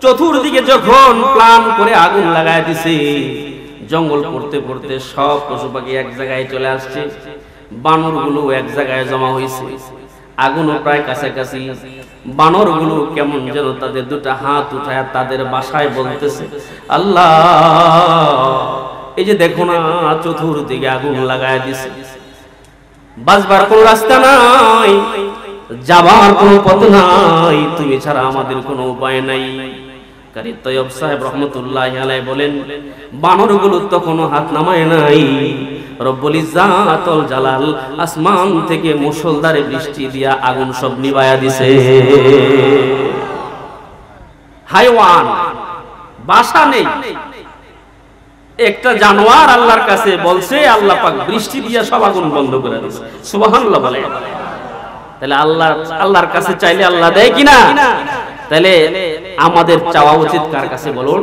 চতুর্দিকে যখন প্ল্যান করে আগুন লাগাই দিছে, জঙ্গল পড়তে পড়তে সব পশু পাখি এক জায়গায় চলে আসছে, বানরগুলো এক জায়গায় জমা হয়েছে, আগুনও প্রায় কাছাকাছি। বানরগুলো কেমন যেন তাদের দুটা হাত উঠায় তাদের বাসায় বলতেছে, আল্লাহ, এই যে দেখো না চতুর্দিকে আগুন লাগায় দিছে, বাঁচবার কোন রাস্তা নাই, যাবার কোন পথ নাই, তুমি ছাড়া আমাদের কোনো উপায় নাই। কারি তৈয়ব সাহেব রহমতুল্লাহ আলাইহি বলেন, বানরগুলো তখনও হাত নামায় নাই। রব্বুল ইজ্জাতুল জালাল আসমান থেকে মুষলধারে বৃষ্টি দিয়া আগুন সব নিভায়া দিছে। হাইওয়ান বাসা নেই, একটা জানোয়ার আল্লাহর কাছে বলছে আল্লাহ পাক বৃষ্টি দিয়া সব আগুন বন্ধ করে দিয়েছে। সুবহানাল্লাহ বলে। তাহলে আল্লাহর কাছে চাইলে আল্লাহ দেয় কিনা? তাহলে আমাদের চাওয়া উচিত কার কাছে বলুন?